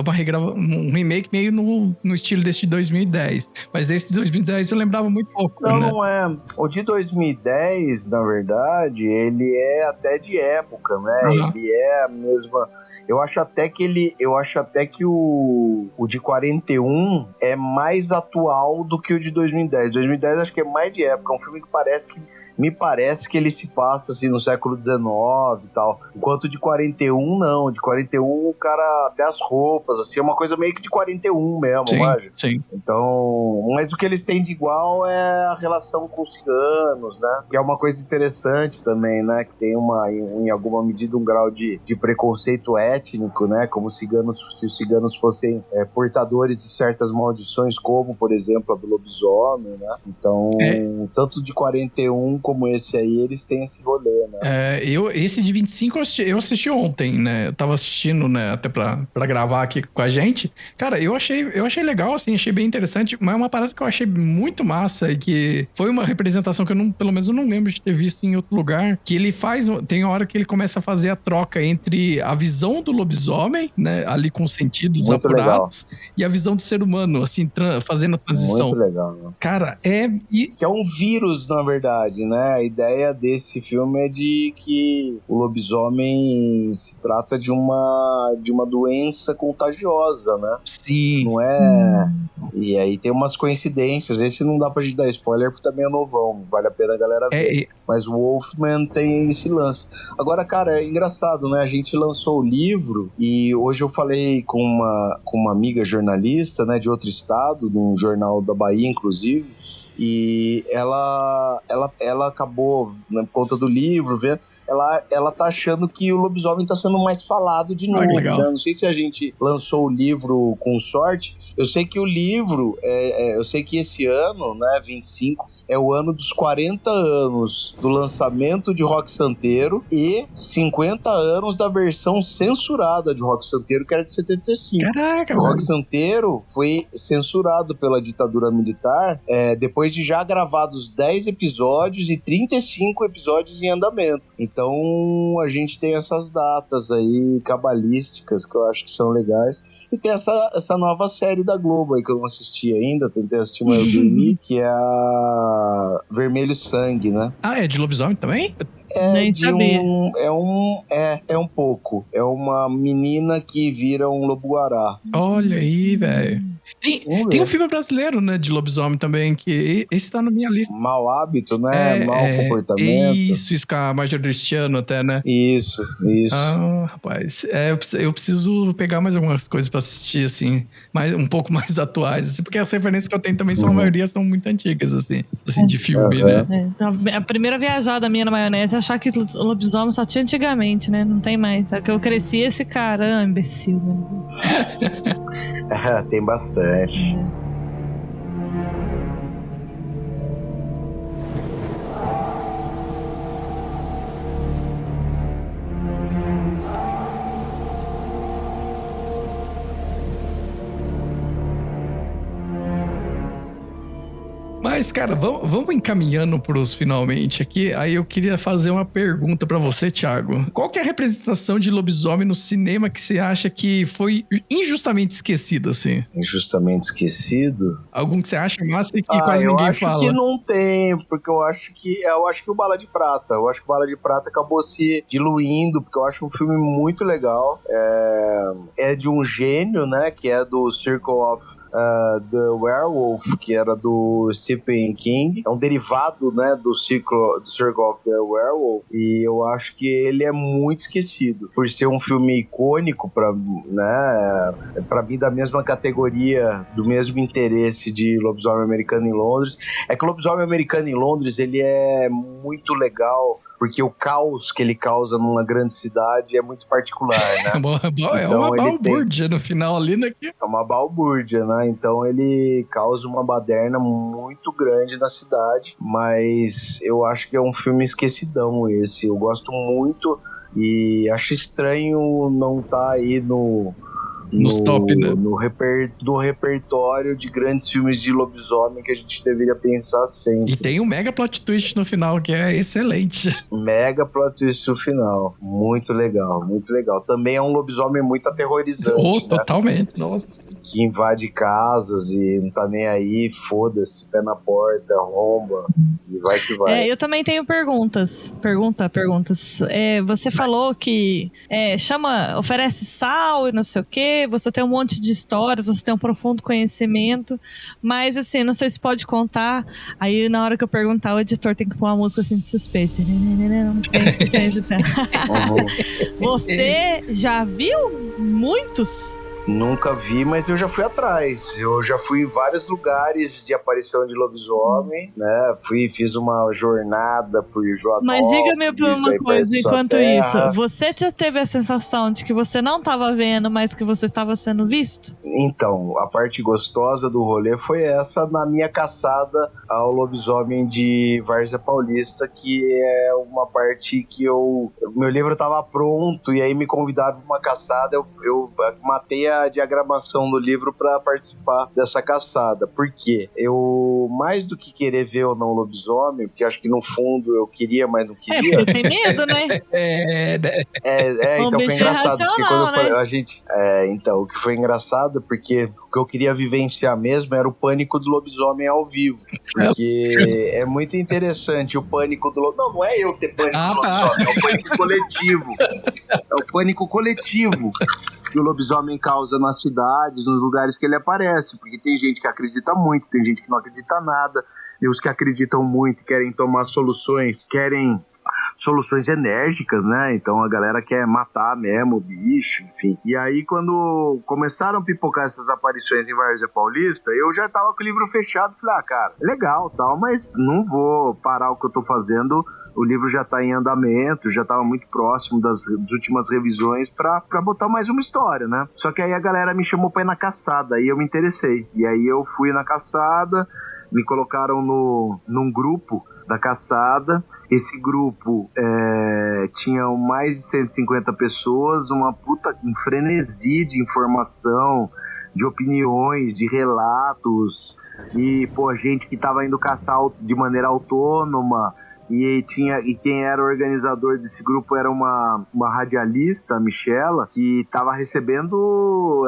Speaker 2: um remake meio no estilo desse de 2010. Mas esse de 2010 eu lembrava muito pouco, né?
Speaker 4: Não é. O de 2010, na verdade, ele é até de época, né? Ele é a mesma... Eu acho até que o de 41 é mais atual do que o de 2010. 2010 acho que é mais de época. É um filme que me parece que ele se passa assim no século XIX e tal. Enquanto de 41 não, de 41 o cara até as roupas assim, é uma coisa meio que de 41 mesmo, manja. Sim. Então, mas o que eles têm de igual é a relação com os ciganos, né? Que é uma coisa interessante também, né? Que tem em alguma medida um grau de preconceito étnico, né? Como se os ciganos fossem portadores de certas maldições, como por exemplo a do lobisomem, né? Então, tanto de 41 como esse aí, eles têm esse rolê, né?
Speaker 2: Esse de 25 eu assisti ontem, né? Eu tava assistindo, né? Até pra gravar aqui com a gente. Cara, eu achei legal, assim, achei bem interessante, mas é uma parada que eu achei muito massa e que foi uma representação que pelo menos eu não lembro de ter visto em outro lugar, que ele tem a hora que ele começa a fazer a troca entre a visão do lobisomem, né? Ali com os sentidos muito apurados, legal. E a visão do ser humano, assim, fazendo a transição.
Speaker 4: Muito legal, né?
Speaker 2: Cara,
Speaker 4: que é um vírus, na verdade, né? A ideia desse filme é de que o lobisomem se trata de uma doença contagiosa, né?
Speaker 2: Sim.
Speaker 4: Não é... E aí tem umas coincidências. Esse não dá pra gente dar spoiler porque também é novão. Vale a pena a galera ver. Mas o Wolfman tem esse lance. Agora, cara, é engraçado, né? A gente lançou o livro e hoje eu falei com uma amiga jornalista, né? De outro estado, de um jornal da Bahia, inclusive. E ela acabou, por conta do livro, ela tá achando que o lobisomem tá sendo mais falado de novo, né? Não sei se a gente lançou o livro com sorte. Eu sei que o livro, eu sei que esse ano, né, 25, é o ano dos 40 anos do lançamento de Rock Santeiro e 50 anos da versão censurada de Rock Santeiro, que era de 75.
Speaker 2: Caraca,
Speaker 4: o Rock Santeiro foi censurado pela ditadura militar, depois de já gravados 10 episódios e 35 episódios em andamento. Então a gente tem essas datas aí cabalísticas que eu acho que são legais. E tem essa nova série da Globo aí que eu não assisti ainda, tentei assistir, mas eu dormi, que é a Vermelho Sangue, né?
Speaker 2: Ah, é de lobisomem também?
Speaker 4: É um pouco. É uma menina que vira um lobo-guará.
Speaker 2: Olha aí, velho. Tem um filme brasileiro, né, de lobisomem também, que esse tá na minha lista.
Speaker 4: Mau hábito, né? Mau comportamento.
Speaker 2: Isso com a Major Cristiano até, né?
Speaker 4: Isso.
Speaker 2: Ah, rapaz. Eu preciso pegar mais algumas coisas pra assistir, assim, um pouco mais atuais, assim, porque as referências que eu tenho também a maioria são muito antigas, assim de filme, né?
Speaker 3: Então, a primeira viajada minha na maionese é achar que o lobisomem só tinha antigamente, né? Não tem mais. Só que eu cresci esse cara, imbecil, né?
Speaker 4: Tem bastante.
Speaker 2: Mas, cara, vamos encaminhando pros finalmente aqui. Aí eu queria fazer uma pergunta pra você, Thiago. Qual que é a representação de lobisomem no cinema que você acha que foi injustamente esquecida, assim?
Speaker 4: Injustamente esquecido?
Speaker 2: Algum que você acha massa e que quase ninguém fala?
Speaker 4: Eu acho que não tem, porque eu acho que o Bala de Prata. Eu acho que o Bala de Prata acabou se diluindo, porque eu acho um filme muito legal. É de um gênio, né, que é do Circle of The Werewolf, que era do Stephen King. É um derivado, né, do Circle of the Werewolf, e eu acho que ele é muito esquecido por ser um filme icônico pra mim, da mesma categoria, do mesmo interesse de Lobisomem Americano em Londres. É que o Lobisomem Americano em Londres, ele é muito legal porque o caos que ele causa numa grande cidade é muito particular, né?
Speaker 2: É uma balbúrdia no final ali, né?
Speaker 4: É uma balbúrdia, né? Então ele causa uma baderna muito grande na cidade, mas eu acho que é um filme esquecidão esse. Eu gosto muito e acho estranho não estar aí
Speaker 2: nos top, né?
Speaker 4: No repertório de grandes filmes de lobisomem que a gente deveria pensar sempre.
Speaker 2: E tem um mega plot twist no final, que é excelente.
Speaker 4: Mega plot twist no final. Muito legal, muito legal. Também é um lobisomem muito aterrorizante, né?
Speaker 2: Totalmente, nossa.
Speaker 4: Que invade casas e não tá nem aí, foda-se, pé na porta, romba, e vai que vai.
Speaker 3: Eu também tenho perguntas. Perguntas. Você falou que oferece sal e não sei o quê, você tem um monte de histórias, você tem um profundo conhecimento, mas assim, não sei se pode contar, aí na hora que eu perguntar, o editor tem que pôr uma música assim de suspense. Você já viu muitos?
Speaker 4: Nunca vi, mas eu já fui atrás. Eu já fui em vários lugares de aparição de lobisomem, né? Fiz uma jornada por Joanópolis.
Speaker 3: Mas diga-me uma coisa, enquanto isso, você já teve a sensação de que você não estava vendo, mas que você estava sendo visto?
Speaker 4: Então, a parte gostosa do rolê foi essa na minha caçada ao lobisomem de Várzea Paulista, que é uma parte que meu livro estava pronto e aí me convidaram para uma caçada, eu matei a diagramação do livro para participar dessa caçada. Por quê? Eu, mais do que querer ver ou não lobisomem, porque acho que no fundo eu queria, mas não queria.
Speaker 3: Porque tem medo, né?
Speaker 4: Então foi engraçado. Porque quando eu falei,
Speaker 3: né?
Speaker 4: então, o que foi engraçado, porque o que eu queria vivenciar mesmo era o pânico do lobisomem ao vivo. Porque é muito interessante o pânico do lobisomem. Não é eu ter pânico do lobisomem, é o pânico coletivo. É o pânico coletivo que o lobisomem causa nas cidades, nos lugares que ele aparece, porque tem gente que acredita muito, tem gente que não acredita nada, e os que acreditam muito e querem tomar soluções enérgicas, né? Então a galera quer matar mesmo o bicho, enfim. E aí quando começaram a pipocar essas aparições em Várzea Paulista, eu já tava com o livro fechado, falei, cara, legal, tal, mas não vou parar o que eu tô fazendo. O livro já está em andamento, já estava muito próximo das últimas revisões para botar mais uma história, né? Só que aí a galera me chamou para ir na caçada, aí eu me interessei. E aí eu fui na caçada, me colocaram num grupo da caçada. Esse grupo tinha mais de 150 pessoas, um frenesi de informação, de opiniões, de relatos, e gente que estava indo caçar de maneira autônoma. E quem era o organizador desse grupo era uma radialista, a Michela, que estava recebendo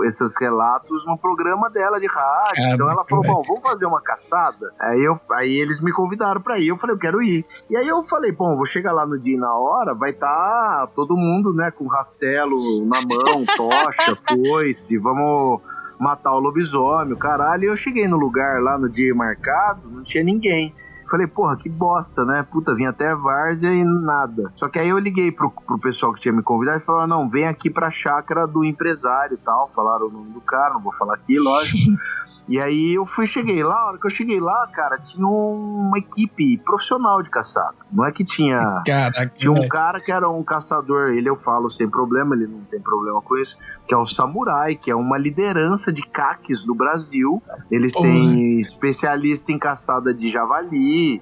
Speaker 4: esses relatos no programa dela de rádio. Então ela falou, vamos fazer uma caçada? Aí eles me convidaram para ir, eu falei, eu quero ir. E aí eu falei, vou chegar lá no dia e na hora, vai estar todo mundo, né, com rastelo na mão, tocha, foice, vamos matar o lobisomem, caralho. E eu cheguei no lugar lá no dia marcado, não tinha ninguém. Falei, que bosta, né? Puta, vim até Várzea e nada. Só que aí eu liguei pro pessoal que tinha me convidado e falaram, não, vem aqui pra chácara do empresário e tal. Falaram o nome do cara, não vou falar aqui, lógico. E aí cheguei lá, a hora que eu cheguei lá, cara, tinha uma equipe profissional de caçada. Não é que tinha...
Speaker 2: Caraca,
Speaker 4: tinha um cara que era um caçador, ele eu falo sem problema, ele não tem problema com isso, que é o Samurai, que é uma liderança de caques no Brasil. Eles têm especialista em caçada de javali,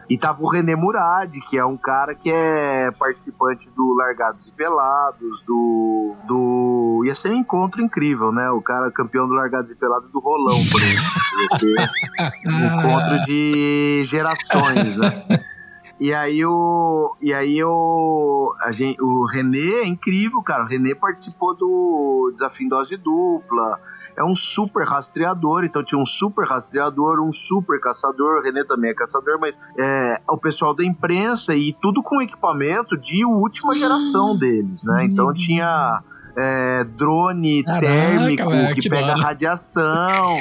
Speaker 4: E tava o René Murad, que é um cara que é participante do Largados e Pelados, ia ser um encontro incrível, né? O cara campeão do Largados e Pelados do Rolão, por exemplo. Ia ser um encontro de gerações, né? E aí o René é incrível, cara. O René participou do Desafio em Dose Dupla. É um super rastreador, então tinha um super rastreador, um super caçador. O René também é caçador, mas o pessoal da imprensa e tudo com equipamento de última geração deles, né? Então tinha drone térmico que pega radiação.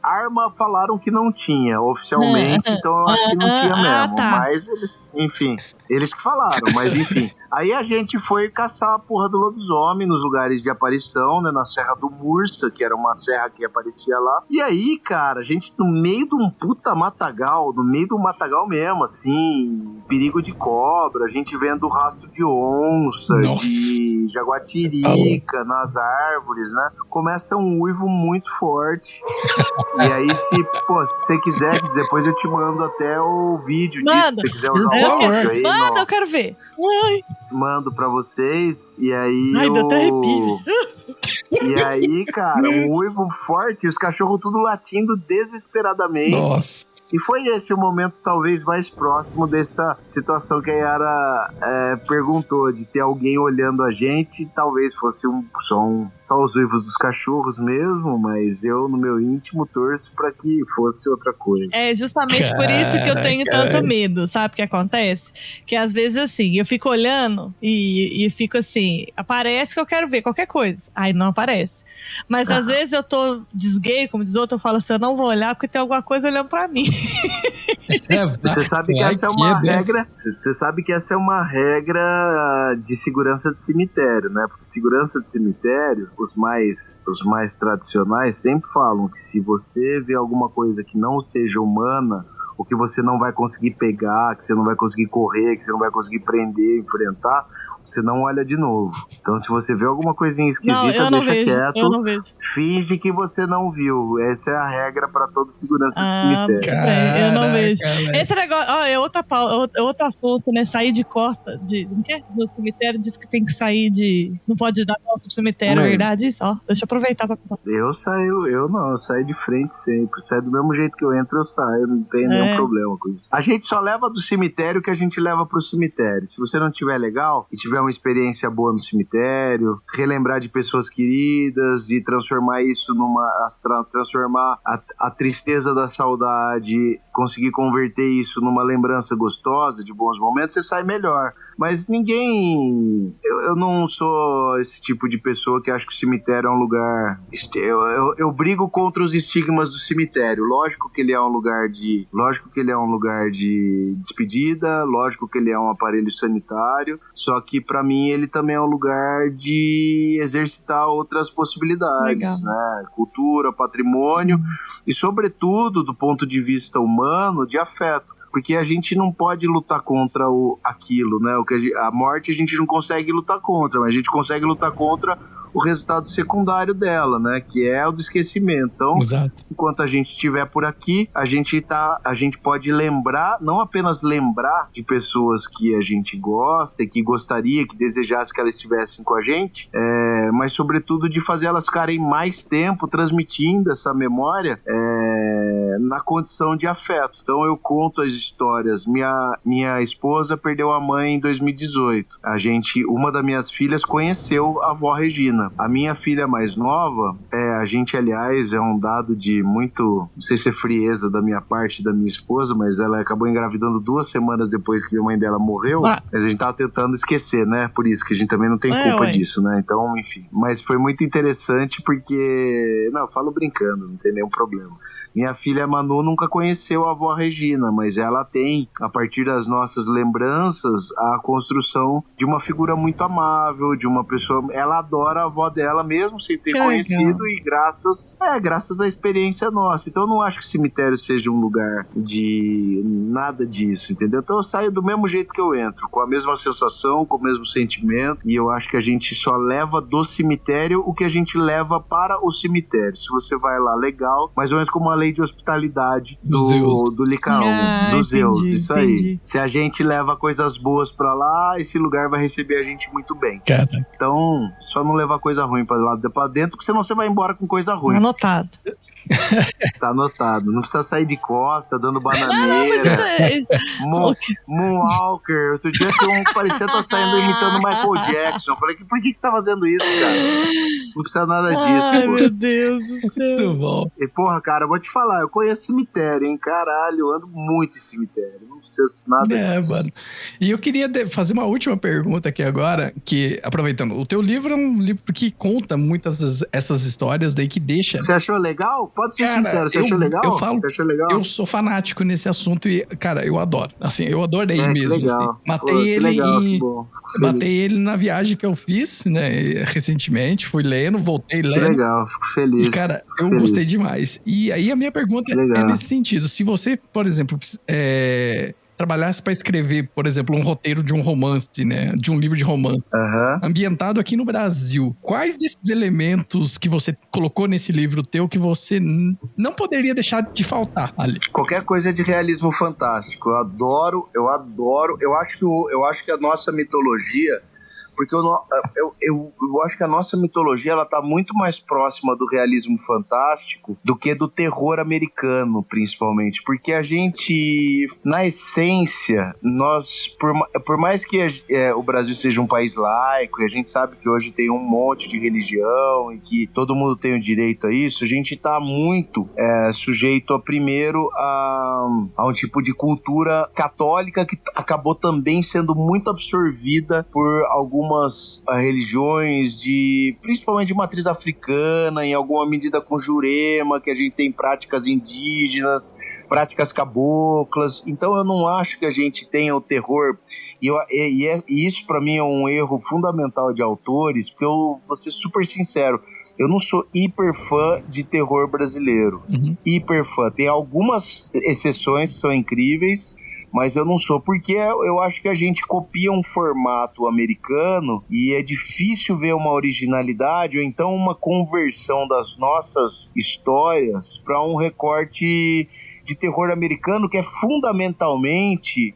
Speaker 4: Arma falaram que não tinha oficialmente, então eu acho que não tinha mesmo. Mas eles, enfim, eles que falaram, mas enfim. Aí a gente foi caçar a porra do lobisomem nos lugares de aparição, né? Na Serra do Mursa, que era uma serra que aparecia lá. E aí, cara, a gente no meio de um puta matagal, no meio do matagal mesmo, assim, perigo de cobra, a gente vendo rastro de onça, de jaguatirica nas árvores, né? Começa um uivo muito forte. E aí, se você quiser, depois eu te mando até o vídeo disso, se você quiser usar o áudio aí.
Speaker 3: Manda, eu quero ver. Ai.
Speaker 4: Mando pra vocês, e aí
Speaker 3: ai, deu até arrepio.
Speaker 4: E aí, cara, um uivo forte e os cachorros tudo latindo desesperadamente.
Speaker 2: Nossa.
Speaker 4: E foi esse o momento talvez mais próximo dessa situação que a Yara perguntou, de ter alguém olhando a gente. Talvez fosse só os uivos dos cachorros mesmo, mas eu no meu íntimo torço pra que fosse outra coisa.
Speaker 3: É justamente por isso que eu tenho tanto medo, sabe o que acontece? Que às vezes assim, eu fico olhando e fico assim, aparece que eu quero ver qualquer coisa, aí não aparece. Mas às vezes eu tô desgay, como diz outro, eu falo assim, eu não vou olhar porque tem alguma coisa olhando pra mim.
Speaker 4: Você sabe que essa é uma regra. Você sabe que essa é uma regra de segurança de cemitério, né? Porque segurança de cemitério, os mais tradicionais sempre falam que se você vê alguma coisa que não seja humana, ou que você não vai conseguir pegar, que você não vai conseguir correr, que você não vai conseguir prender, enfrentar, você não olha de novo. Então, se você vê alguma coisinha esquisita, deixa quieto. Finge que você não viu. Essa é a regra para todo segurança de cemitério.
Speaker 3: Eu não vejo. Esse negócio, é outro assunto, né? Sair de costa no cemitério, diz que tem que sair não pode dar costa pro cemitério, é verdade isso? Deixa eu aproveitar pra contar.
Speaker 4: Eu saio de frente sempre. Saio do mesmo jeito que eu entro, eu saio. Não tem nenhum problema com isso. A gente só leva do cemitério que a gente leva pro cemitério. Se você não tiver legal e tiver uma experiência boa no cemitério, relembrar de pessoas queridas, de transformar isso transformar a tristeza da saudade, conseguir converter isso numa lembrança gostosa de bons momentos, você sai melhor. Mas ninguém... Eu não sou esse tipo de pessoa que acha que o cemitério é um lugar... Eu brigo contra os estigmas do cemitério. Lógico que ele é um lugar de despedida, lógico que ele é um aparelho sanitário, só que pra mim ele também é um lugar de exercitar outras possibilidades, né? Cultura, patrimônio. Sim. E sobretudo, do ponto de vista humano, de afeto. Porque a gente não pode lutar contra aquilo, né? A morte a gente não consegue lutar contra, mas a gente consegue lutar contra o resultado secundário dela, né? Que é o do esquecimento. Então, exato. Enquanto a gente estiver por aqui, a gente pode lembrar, não apenas lembrar de pessoas que a gente gosta e que gostaria, que desejasse que elas estivessem com a gente, mas sobretudo de fazer elas ficarem mais tempo transmitindo essa memória na condição de afeto. Então eu conto as histórias. Minha esposa perdeu a mãe em 2018. Uma das minhas filhas conheceu a avó Regina. A minha filha mais nova, a gente, aliás, é um dado de muito, não sei se é frieza da minha parte, da minha esposa, mas ela acabou engravidando 2 semanas depois que a mãe dela morreu, mas a gente tava tentando esquecer, né? Por isso que a gente também não tem culpa disso, né? Então, enfim. Mas foi muito interessante porque... Não, eu falo brincando, não tem nenhum problema. Minha filha Manu nunca conheceu a avó Regina, mas ela tem, a partir das nossas lembranças, a construção de uma figura muito amável, de uma pessoa... Ela adora a avó dela mesmo, sem ter
Speaker 3: Que
Speaker 4: conhecido,
Speaker 3: legal.
Speaker 4: e graças à experiência nossa. Então eu não acho que o cemitério seja um lugar de nada disso, entendeu? Então eu saio do mesmo jeito que eu entro, com a mesma sensação, com o mesmo sentimento, e eu acho que a gente só leva do cemitério o que a gente leva para o cemitério. Se você vai lá, legal, mais ou menos como a lei de hospitalidade do Licaon, dos Zeus, isso aí. Se a gente leva coisas boas pra lá, esse lugar vai receber a gente muito bem.
Speaker 2: Caraca.
Speaker 4: Então, só não levar coisa ruim pra dentro, porque senão você vai embora com coisa ruim.
Speaker 3: Anotado.
Speaker 4: Tá anotado. Não precisa sair de costa, dando
Speaker 3: Não,
Speaker 4: bananeira.
Speaker 3: mas isso é...
Speaker 4: Moonwalker. Outro dia tinha parecia estar saindo imitando Michael Jackson. Eu falei, por que você tá fazendo isso, cara? Não precisa nada disso,
Speaker 3: Ai,
Speaker 4: pô.
Speaker 3: meu Deus do céu.
Speaker 2: Muito bom.
Speaker 4: E, porra, cara, eu vou te falar, eu conheço cemitério, hein? Caralho, eu ando muito em cemitério. Não precisa nada disso.
Speaker 2: Mano. E eu queria fazer uma última pergunta aqui agora, que, aproveitando, o teu livro é um livro que conta muitas essas histórias daí que deixa...
Speaker 4: Você achou legal? Pode ser sincero, você achou legal?
Speaker 2: Eu falo,
Speaker 4: você achou legal?
Speaker 2: Eu sou fanático nesse assunto e, cara, eu adoro. Assim, eu adorei mesmo.
Speaker 4: Legal.
Speaker 2: Assim. Matei
Speaker 4: Pô,
Speaker 2: ele
Speaker 4: legal,
Speaker 2: e...
Speaker 4: que bom.
Speaker 2: Matei ele na viagem que eu fiz, né, recentemente. Fui lendo, voltei lendo.
Speaker 4: Que legal, fico feliz.
Speaker 2: E, cara, eu gostei demais. E aí a minha pergunta é nesse sentido. Se você, por exemplo, trabalhasse para escrever, por exemplo, um roteiro de um romance, né? De um livro de romance, ambientado aqui no Brasil, quais desses elementos que você colocou nesse livro teu que você não poderia deixar de faltar ali?
Speaker 4: Qualquer coisa de realismo fantástico. Eu adoro. Eu acho que a nossa mitologia... Porque eu acho que a nossa mitologia ela tá muito mais próxima do realismo fantástico do que do terror americano, principalmente. Porque a gente, na essência, nós, por mais que o Brasil seja um país laico, e a gente sabe que hoje tem um monte de religião e que todo mundo tem o direito a isso, a gente tá muito sujeito, primeiro, a um tipo de cultura católica que acabou também sendo muito absorvida por algumas religiões principalmente de matriz africana, em alguma medida com Jurema, que a gente tem práticas indígenas, práticas caboclas. Então eu não acho que a gente tenha o terror, e isso pra mim é um erro fundamental de autores, porque eu vou ser super sincero, eu não sou hiper fã de terror brasileiro. Hiper fã. Tem algumas exceções que são incríveis, mas eu não sou, porque eu acho que a gente copia um formato americano e é difícil ver uma originalidade ou então uma conversão das nossas histórias para um recorte de terror americano que é fundamentalmente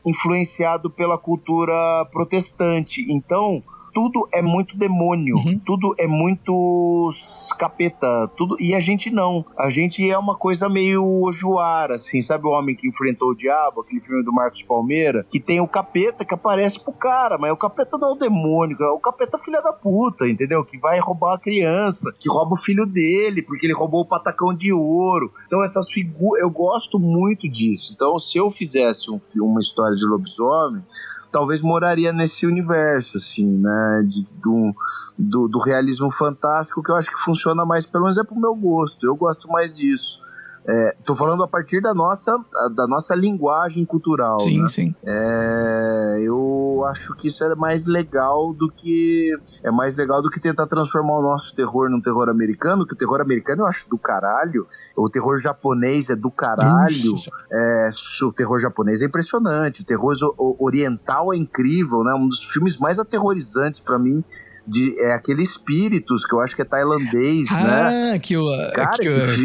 Speaker 4: influenciado pela cultura protestante. Então, tudo é muito demônio, tudo é muito capeta, tudo, e a gente não. A gente é uma coisa meio Ojuara, assim, sabe o Homem que Enfrentou o Diabo, aquele filme do Marcos Palmeira, que tem o capeta que aparece pro cara, mas o capeta não é o demônio, o capeta é filha da puta, entendeu? Que vai roubar a criança, que rouba o filho dele, porque ele roubou o patacão de ouro. Então essas figuras, eu gosto muito disso. Então se eu fizesse uma história de lobisomem, talvez moraria nesse universo, assim, né, do realismo fantástico, que eu acho que funciona mais, pelo menos é pro meu gosto, eu gosto mais disso. Tô falando a partir da nossa linguagem cultural.
Speaker 2: Sim,
Speaker 4: né?
Speaker 2: sim.
Speaker 4: Eu acho que isso é mais legal do que tentar transformar o nosso terror num terror americano, que o terror americano eu acho do caralho, o terror japonês é do caralho, o terror japonês é impressionante, o terror oriental é incrível, né? Um dos filmes mais aterrorizantes pra mim é aquele Espíritos, que eu acho que é tailandês, né? Cara,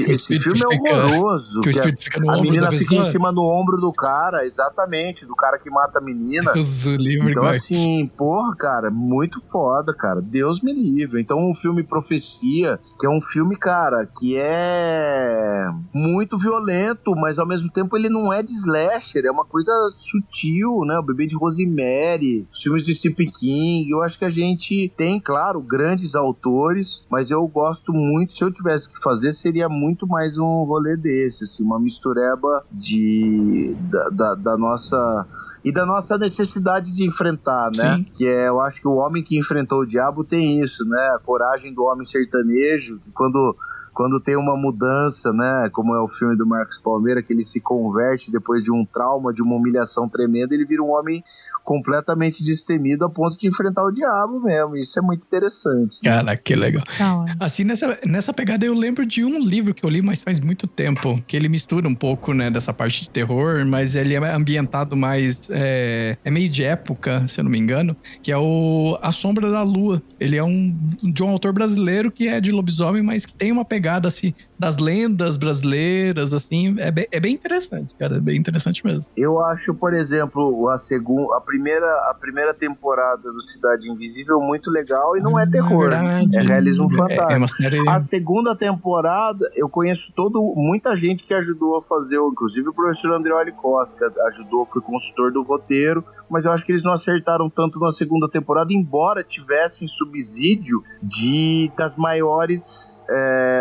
Speaker 4: esse filme é horroroso.
Speaker 2: Que o espírito fica no ombro da pessoa. A menina fica
Speaker 4: em cima do ombro do cara, exatamente, do cara que mata a menina.
Speaker 2: Deus livre,
Speaker 4: então, assim, porra, cara, muito foda, cara. Deus me livre. Então, um filme Profecia, que é um filme, cara, que é muito violento, mas ao mesmo tempo ele não é de slasher, é uma coisa sutil, né? O Bebê de Rosemary, os filmes de Stephen King, eu acho que a gente tem, claro, grandes autores, mas eu gosto muito, se eu tivesse que fazer, seria muito mais um rolê desse, assim, uma mistureba da nossa... E da nossa necessidade de enfrentar, né? Sim. Que eu acho que o Homem que Enfrentou o Diabo tem isso, né? A coragem do homem sertanejo, que quando quando tem uma mudança, né, como é o filme do Marcos Palmeira, que ele se converte depois de um trauma, de uma humilhação tremenda, ele vira um homem completamente destemido a ponto de enfrentar o diabo mesmo. Isso é muito interessante.
Speaker 2: Cara, que legal. Assim, nessa pegada eu lembro de um livro que eu li, mas faz muito tempo, que ele mistura um pouco, né, dessa parte de terror, mas ele é ambientado mais, é meio de época, se eu não me engano, que é o A Sombra da Lua. Ele é de um autor brasileiro que é de lobisomem, mas que tem uma pegada, assim, das lendas brasileiras, assim, é bem interessante, cara, é bem interessante mesmo.
Speaker 4: Eu acho, por exemplo, a primeira temporada do Cidade Invisível muito legal e não é terror, é realismo fantástico.
Speaker 2: É uma série...
Speaker 4: A segunda temporada, eu conheço muita gente que ajudou a fazer, inclusive o professor Andreoli Costa, que ajudou, foi consultor do roteiro, mas eu acho que eles não acertaram tanto na segunda temporada, embora tivessem subsídio das maiores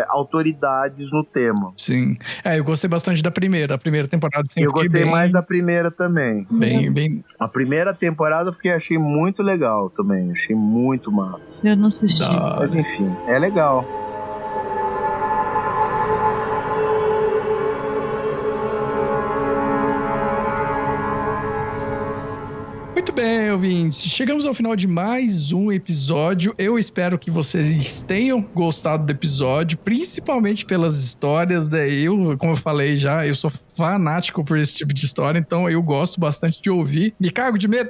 Speaker 4: autoridades no tema.
Speaker 2: Sim. Eu gostei bastante da primeira. A primeira temporada sempre
Speaker 4: eu gostei mais da primeira também.
Speaker 2: Bem...
Speaker 4: A primeira temporada achei muito legal também. Achei muito massa.
Speaker 3: Eu não assisti.
Speaker 4: Mas enfim, é legal.
Speaker 2: Muito bem, ouvintes. Chegamos ao final de mais um episódio. Eu espero que vocês tenham gostado do episódio, principalmente pelas histórias. Como eu falei já, eu sou fanático por esse tipo de história, então eu gosto bastante de ouvir. Me cago de medo,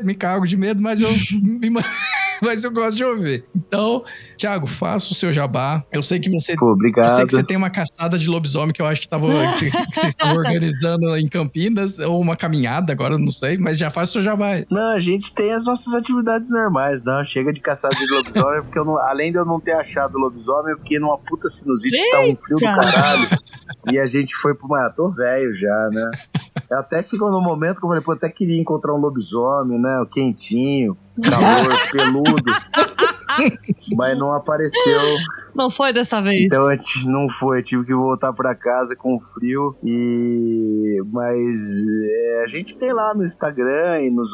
Speaker 2: mas eu gosto de ouvir. Então, Thiago, faça o seu jabá. Eu sei que você...
Speaker 4: obrigado.
Speaker 2: Eu sei que você tem uma caçada de lobisomem que eu acho que vocês estavam organizando em Campinas, ou uma caminhada, agora eu não sei, mas já faz o seu jabá.
Speaker 4: Não, a gente tem as nossas atividades normais, não. Chega de caçada de lobisomem, porque além de eu não ter achado lobisomem, eu fiquei numa puta sinusite, que tá um frio do caralho. E a gente foi pro tô velho já, né? Até chegou no momento que eu falei, até queria encontrar um lobisomem, né? O quentinho, calor, peludo. Mas não apareceu.
Speaker 3: Não foi dessa vez.
Speaker 4: Então não foi, eu tive que voltar pra casa com frio. Mas a gente tem lá no Instagram e nas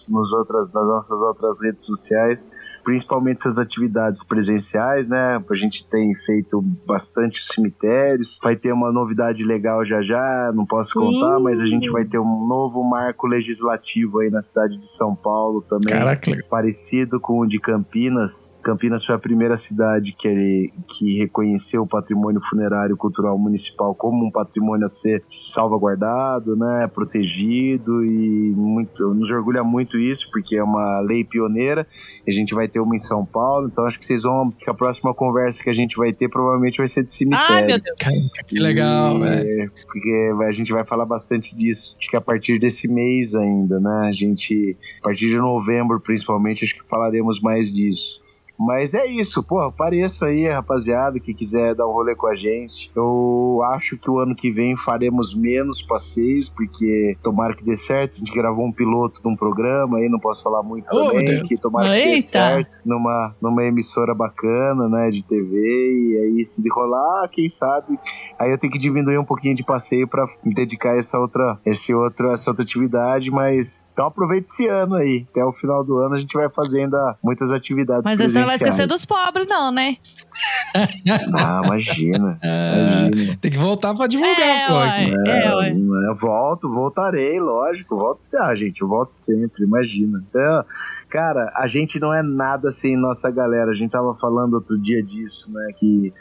Speaker 4: nossas outras redes sociais, principalmente essas atividades presenciais, né? A gente tem feito bastante cemitérios. Vai ter uma novidade legal já, não posso contar, mas a gente vai ter um novo marco legislativo aí na cidade de São Paulo também.
Speaker 2: Caraca.
Speaker 4: Parecido com o de Campinas. Campinas foi a primeira cidade que reconheceu o patrimônio funerário cultural municipal como um patrimônio a ser salvaguardado, né, protegido, e nos orgulha muito isso, porque é uma lei pioneira. A gente vai ter uma em São Paulo, então acho que que a próxima conversa que a gente vai ter provavelmente vai ser de cemitério.
Speaker 3: Ai, meu Deus.
Speaker 2: Que legal, velho.
Speaker 4: Porque a gente vai falar bastante disso, acho que a partir desse mês ainda, né, a partir de novembro principalmente, acho que falaremos mais disso. Mas é isso, apareça aí, rapaziada, que quiser dar um rolê com a gente. Eu acho que o ano que vem faremos menos passeios, porque tomara que dê certo. A gente gravou um piloto de um programa, aí não posso falar muito também, que tomara que dê certo numa emissora bacana, né, de TV, e aí se rolar, quem sabe, aí eu tenho que diminuir um pouquinho de passeio pra me dedicar a essa outra atividade, mas então aproveite esse ano aí, até o final do ano a gente vai fazendo muitas atividades presenciais.
Speaker 3: Não vai esquecer dos pobres, não, né?
Speaker 4: Ah, imagina.
Speaker 2: Tem que voltar pra divulgar,
Speaker 4: Voltarei, lógico. Gente, eu volto sempre, imagina. Então, cara, a gente não é nada sem nossa galera. A gente tava falando outro dia disso, né? Que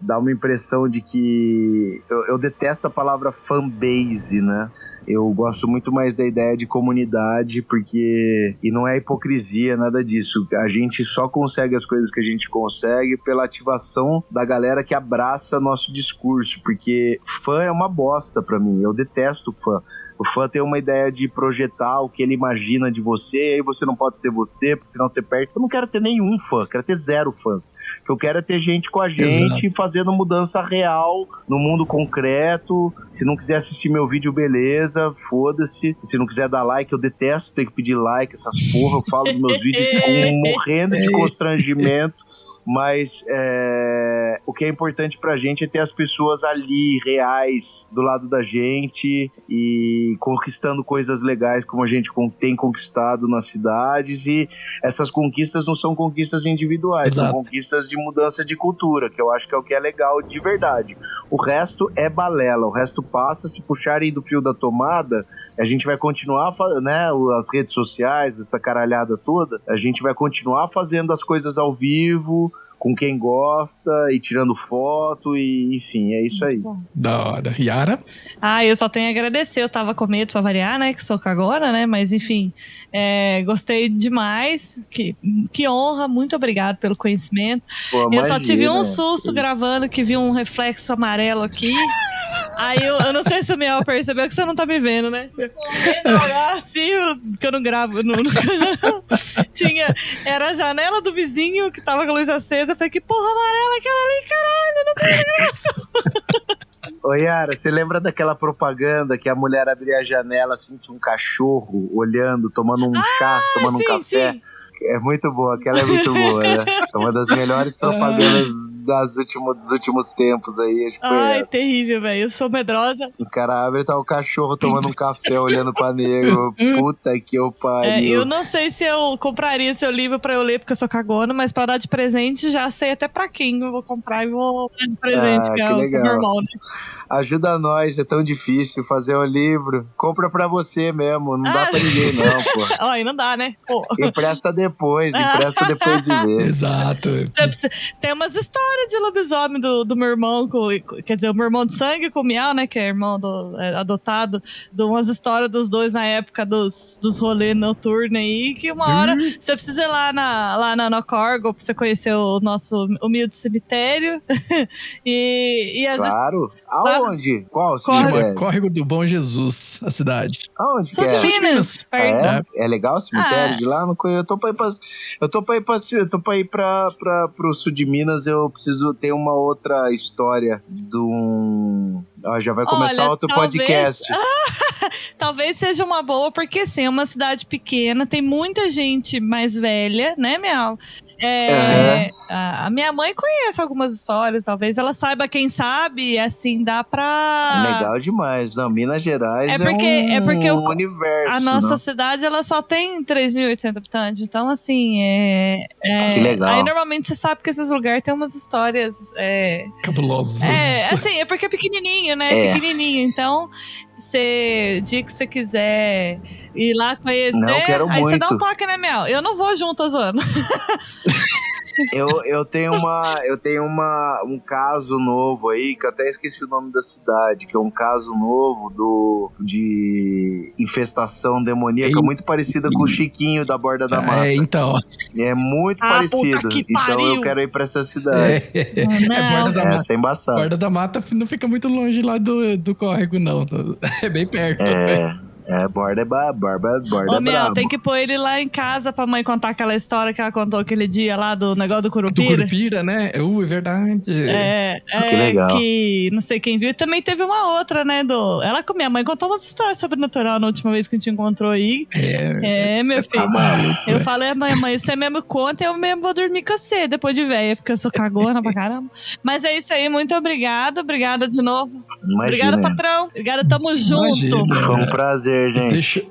Speaker 4: dá uma impressão de que... Eu detesto a palavra fanbase, né? Eu gosto muito mais da ideia de comunidade, porque... E não é hipocrisia, nada disso. A gente só consegue as coisas que a gente consegue pela ativação da galera que abraça nosso discurso, porque fã é uma bosta pra mim. Eu detesto fã. O fã tem uma ideia de projetar o que ele imagina de você, e aí você não pode ser você, porque senão você perde. Eu não quero ter nenhum fã, quero ter 0 fãs. O que eu quero é ter gente com a gente, fazendo mudança real no mundo concreto. Se não quiser assistir meu vídeo, beleza, foda-se. Se não quiser dar like, eu detesto ter que pedir like, essas porra. Eu falo dos meus vídeos morrendo de constrangimento. Mas o que é importante pra gente é ter as pessoas ali, reais, do lado da gente e conquistando coisas legais como a gente tem conquistado nas cidades, e essas conquistas não são conquistas individuais,
Speaker 2: Exato.
Speaker 4: são conquistas de mudança de cultura, que eu acho que é o que é legal de verdade. O resto é balela, o resto passa, se puxarem do fio da tomada, a gente vai continuar, né, as redes sociais, essa caralhada toda, a gente vai continuar fazendo as coisas ao vivo, com quem gosta, e tirando foto, e enfim, é isso aí.
Speaker 2: Da hora. Yara?
Speaker 3: Eu só tenho a agradecer. Eu tava com medo pra variar, né? Que sou cagona, né? Mas enfim, gostei demais. Que honra. Muito obrigado pelo conhecimento.
Speaker 4: Pô,
Speaker 3: eu só tive um
Speaker 4: imagina,
Speaker 3: susto gravando, que vi um reflexo amarelo aqui. Aí eu não sei se o Miel percebeu que você não tá me vendo, né? Assim, que eu não gravo. Era a janela do vizinho que tava com a luz acesa. Eu falei, que porra amarela aquela ali, caralho, não tem gravação.
Speaker 4: Ô Yara, você lembra daquela propaganda que a mulher abria a janela, assim, tinha um cachorro olhando, tomando um chá, tomando um café? Sim. É muito boa, aquela é muito boa, né? É uma das melhores propagandas dos últimos tempos aí.
Speaker 3: Ai, terrível, velho. Eu sou medrosa.
Speaker 4: O cara abre e tá o cachorro tomando um café, olhando pra nego. Puta que eu pariu.
Speaker 3: Eu não sei se eu compraria seu livro pra eu ler, porque eu sou cagona, mas pra dar de presente, já sei até pra quem eu vou comprar e vou dar de presente, que é o normal, né?
Speaker 4: Ajuda nós, é tão difícil fazer um livro. Compra pra você mesmo, não dá pra ninguém não, pô.
Speaker 3: Ai, não dá, né? Pô.
Speaker 4: Empresta depois de ver.
Speaker 2: Exato.
Speaker 3: Tem umas histórias de lobisomem do meu irmão, quer dizer, o meu irmão de sangue com o Miau, né, que é irmão adotado, de umas histórias dos dois na época dos rolês noturnos aí, que uma hora você precisa ir lá na Corgo pra você conhecer o nosso humilde cemitério. e às
Speaker 4: claro. Aonde? Qual
Speaker 2: cemitério? Córrego do Bom Jesus, a cidade.
Speaker 4: Aonde
Speaker 3: Sou
Speaker 4: que
Speaker 3: de Minas.
Speaker 4: É legal o cemitério de lá? Não conheço. Eu tô pra ir pro sul de Minas, eu preciso ter uma outra história já vai começar outro podcast.
Speaker 3: Talvez seja uma boa, porque sim, é uma cidade pequena, tem muita gente mais velha, né, Miau? A minha mãe conhece algumas histórias, talvez ela saiba quem sabe, assim, dá pra...
Speaker 4: Legal demais. Não, Minas Gerais é
Speaker 3: porque
Speaker 4: um universo.
Speaker 3: A nossa cidade, ela só tem 3.800 habitantes, então assim,
Speaker 4: que legal.
Speaker 3: Aí normalmente você sabe que esses lugares têm umas histórias...
Speaker 2: cabulosas.
Speaker 3: Assim, é porque é pequenininho, né? Pequenininho, então... dia que você quiser ir lá conhecer,
Speaker 4: não, quero
Speaker 3: aí
Speaker 4: muito.
Speaker 3: você dá um toque, né, Mel? Eu não vou junto, zoando.
Speaker 4: Eu tenho um caso novo aí, que eu até esqueci o nome da cidade, que é um caso novo de infestação demoníaca, muito parecida com o Chiquinho da Borda da Mata.
Speaker 2: Então.
Speaker 4: É muito parecido. Então eu quero ir pra essa cidade.
Speaker 2: Borda da Mata.
Speaker 4: Essa é embaçada.
Speaker 2: Borda da Mata não fica muito longe lá do córrego, não. É bem perto.
Speaker 4: Borda
Speaker 3: Ô, Mel, tem que pôr ele lá em casa pra mãe contar aquela história que ela contou aquele dia lá do negócio do Curupira.
Speaker 2: Do Curupira, né? É verdade.
Speaker 4: Que legal.
Speaker 3: Que não sei quem viu. E também teve uma outra, né? Ela com minha mãe contou umas histórias sobrenatural na última vez que a gente encontrou aí. Meu filho.
Speaker 2: Tá maluco,
Speaker 3: eu falei, mãe, você mesmo conta, eu mesmo vou dormir com você depois de velha, porque eu sou cagona pra caramba. Mas é isso aí, muito obrigada. Obrigada de novo.
Speaker 4: Imagina.
Speaker 3: Obrigada, patrão. Obrigada, tamo junto.
Speaker 4: Foi um prazer, gente.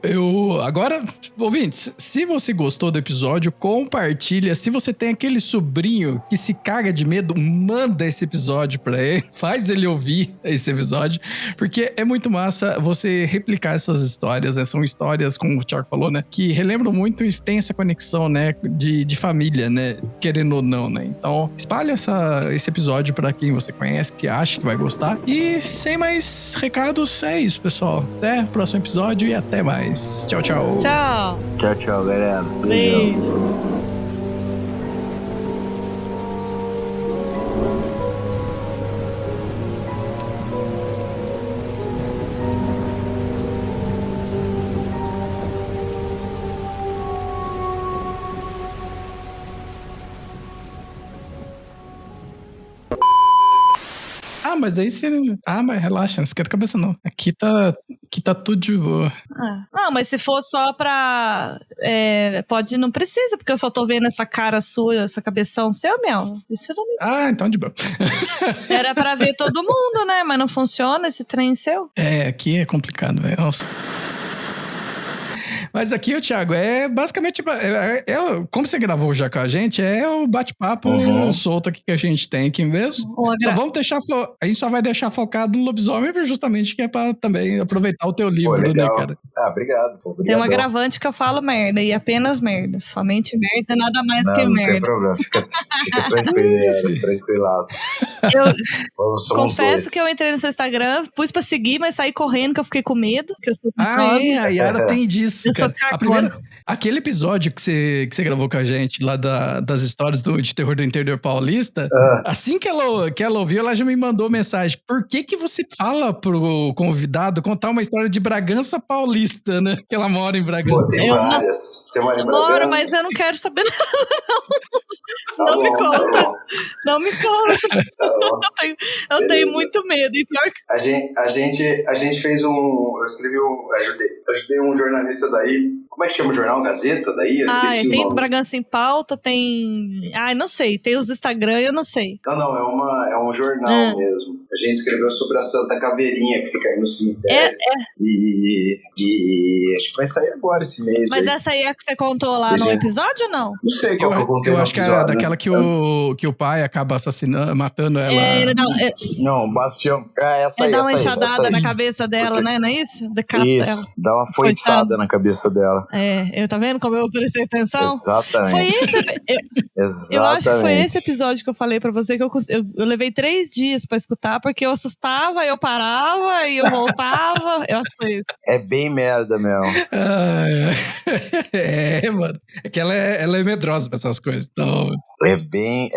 Speaker 2: Agora, ouvintes, se você gostou do episódio, compartilha. Se você tem aquele sobrinho que se caga de medo, manda esse episódio pra ele. Faz ele ouvir esse episódio, porque é muito massa você replicar essas histórias, né? São histórias, como o Thiago falou, né? Que relembram muito e tem essa conexão, né? De família, né? Querendo ou não, né? Então, espalha esse episódio pra quem você conhece, que acha que vai gostar. E sem mais recados, é isso, pessoal. Até o próximo episódio e até mais. Tchau, tchau.
Speaker 3: Tchau.
Speaker 4: Tchau, tchau, galera.
Speaker 3: Beijo.
Speaker 2: Mas daí você... mas relaxa, não esquenta a cabeça não. Aqui tá que tá tudo de boa.
Speaker 3: Não, mas se for só pra... não precisa, porque eu só tô vendo essa cara sua, essa cabeção seu, Mel. Isso não me...
Speaker 2: Então de boa.
Speaker 3: Era pra ver todo mundo, né? Mas não funciona esse trem seu.
Speaker 2: Aqui é complicado, velho. Mas aqui, Thiago, é basicamente... como você gravou já com a gente, é o bate-papo solto aqui que a gente tem aqui mesmo. A gente só vai deixar focado no lobisomem, justamente que é pra também aproveitar o teu livro, né, cara?
Speaker 4: Obrigado.
Speaker 3: Tem um agravante que eu falo merda, e apenas merda. Somente merda, nada mais que merda. Não tem
Speaker 4: problema, fica tranquilaço.
Speaker 3: Eu confesso que eu entrei no seu Instagram, pus pra seguir, mas saí correndo, que eu fiquei com medo, que eu sou
Speaker 2: a Yara tem disso. Aquele episódio que você gravou com a gente lá das histórias de terror do interior paulista, assim que ela ouviu, ela já me mandou mensagem. Por que você fala pro convidado contar uma história de Bragança Paulista, né? Que ela mora em Bragança.
Speaker 4: Tem várias. Você mora em Bragança?
Speaker 3: Moro, mas eu não quero saber nada. Me conta. Não me conta. Eu tenho muito medo. E pior que...
Speaker 4: A gente fez eu escrevi ajudei um jornalista daí. Como é que chama o jornal? Gazeta daí?
Speaker 3: Tem Bragança em Pauta, tem... não sei. Tem os Instagram, eu não sei.
Speaker 4: Não, é um jornal mesmo. A gente escreveu sobre a Santa Caveirinha, que fica aí no cemitério. E acho que vai sair agora esse mês.
Speaker 3: Mas essa aí é a que você contou lá no episódio ou não?
Speaker 4: Não sei qual que eu contei.
Speaker 2: Eu acho que é daquela que o pai acaba assassinando, matando ela.
Speaker 4: Não, o Bastião. Essa aí.
Speaker 3: Ele dá uma enxadada na cabeça dela, né? Não é isso?
Speaker 4: Isso, dá uma foiçada na cabeça dela.
Speaker 3: Tá vendo como eu prestei atenção?
Speaker 4: Exatamente.
Speaker 3: Foi esse... Eu acho que foi esse episódio que eu falei pra você, que eu levei 3 dias pra escutar, porque eu assustava, eu parava, e eu voltava. Eu acho que foi isso.
Speaker 4: É bem merda mesmo.
Speaker 2: Mano. É que ela é medrosa pra essas coisas, então...
Speaker 4: É bem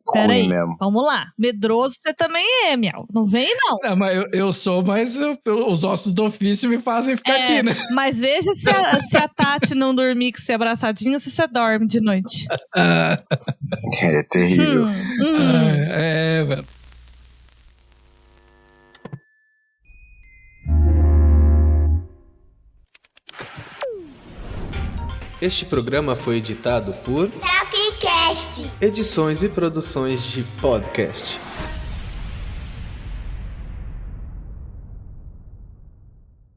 Speaker 4: ruim mesmo.
Speaker 3: Vamos lá. Medroso você também é, Miau. Não vem, não.
Speaker 2: Não, mas eu sou, mas os ossos do ofício me fazem ficar aqui, né?
Speaker 3: Mas veja se a Tati não dormir com você abraçadinha, se você dorme de noite.
Speaker 4: É terrível.
Speaker 2: Velho.
Speaker 5: Este programa foi editado por
Speaker 6: Tapcast.
Speaker 5: Edições e Produções de Podcast.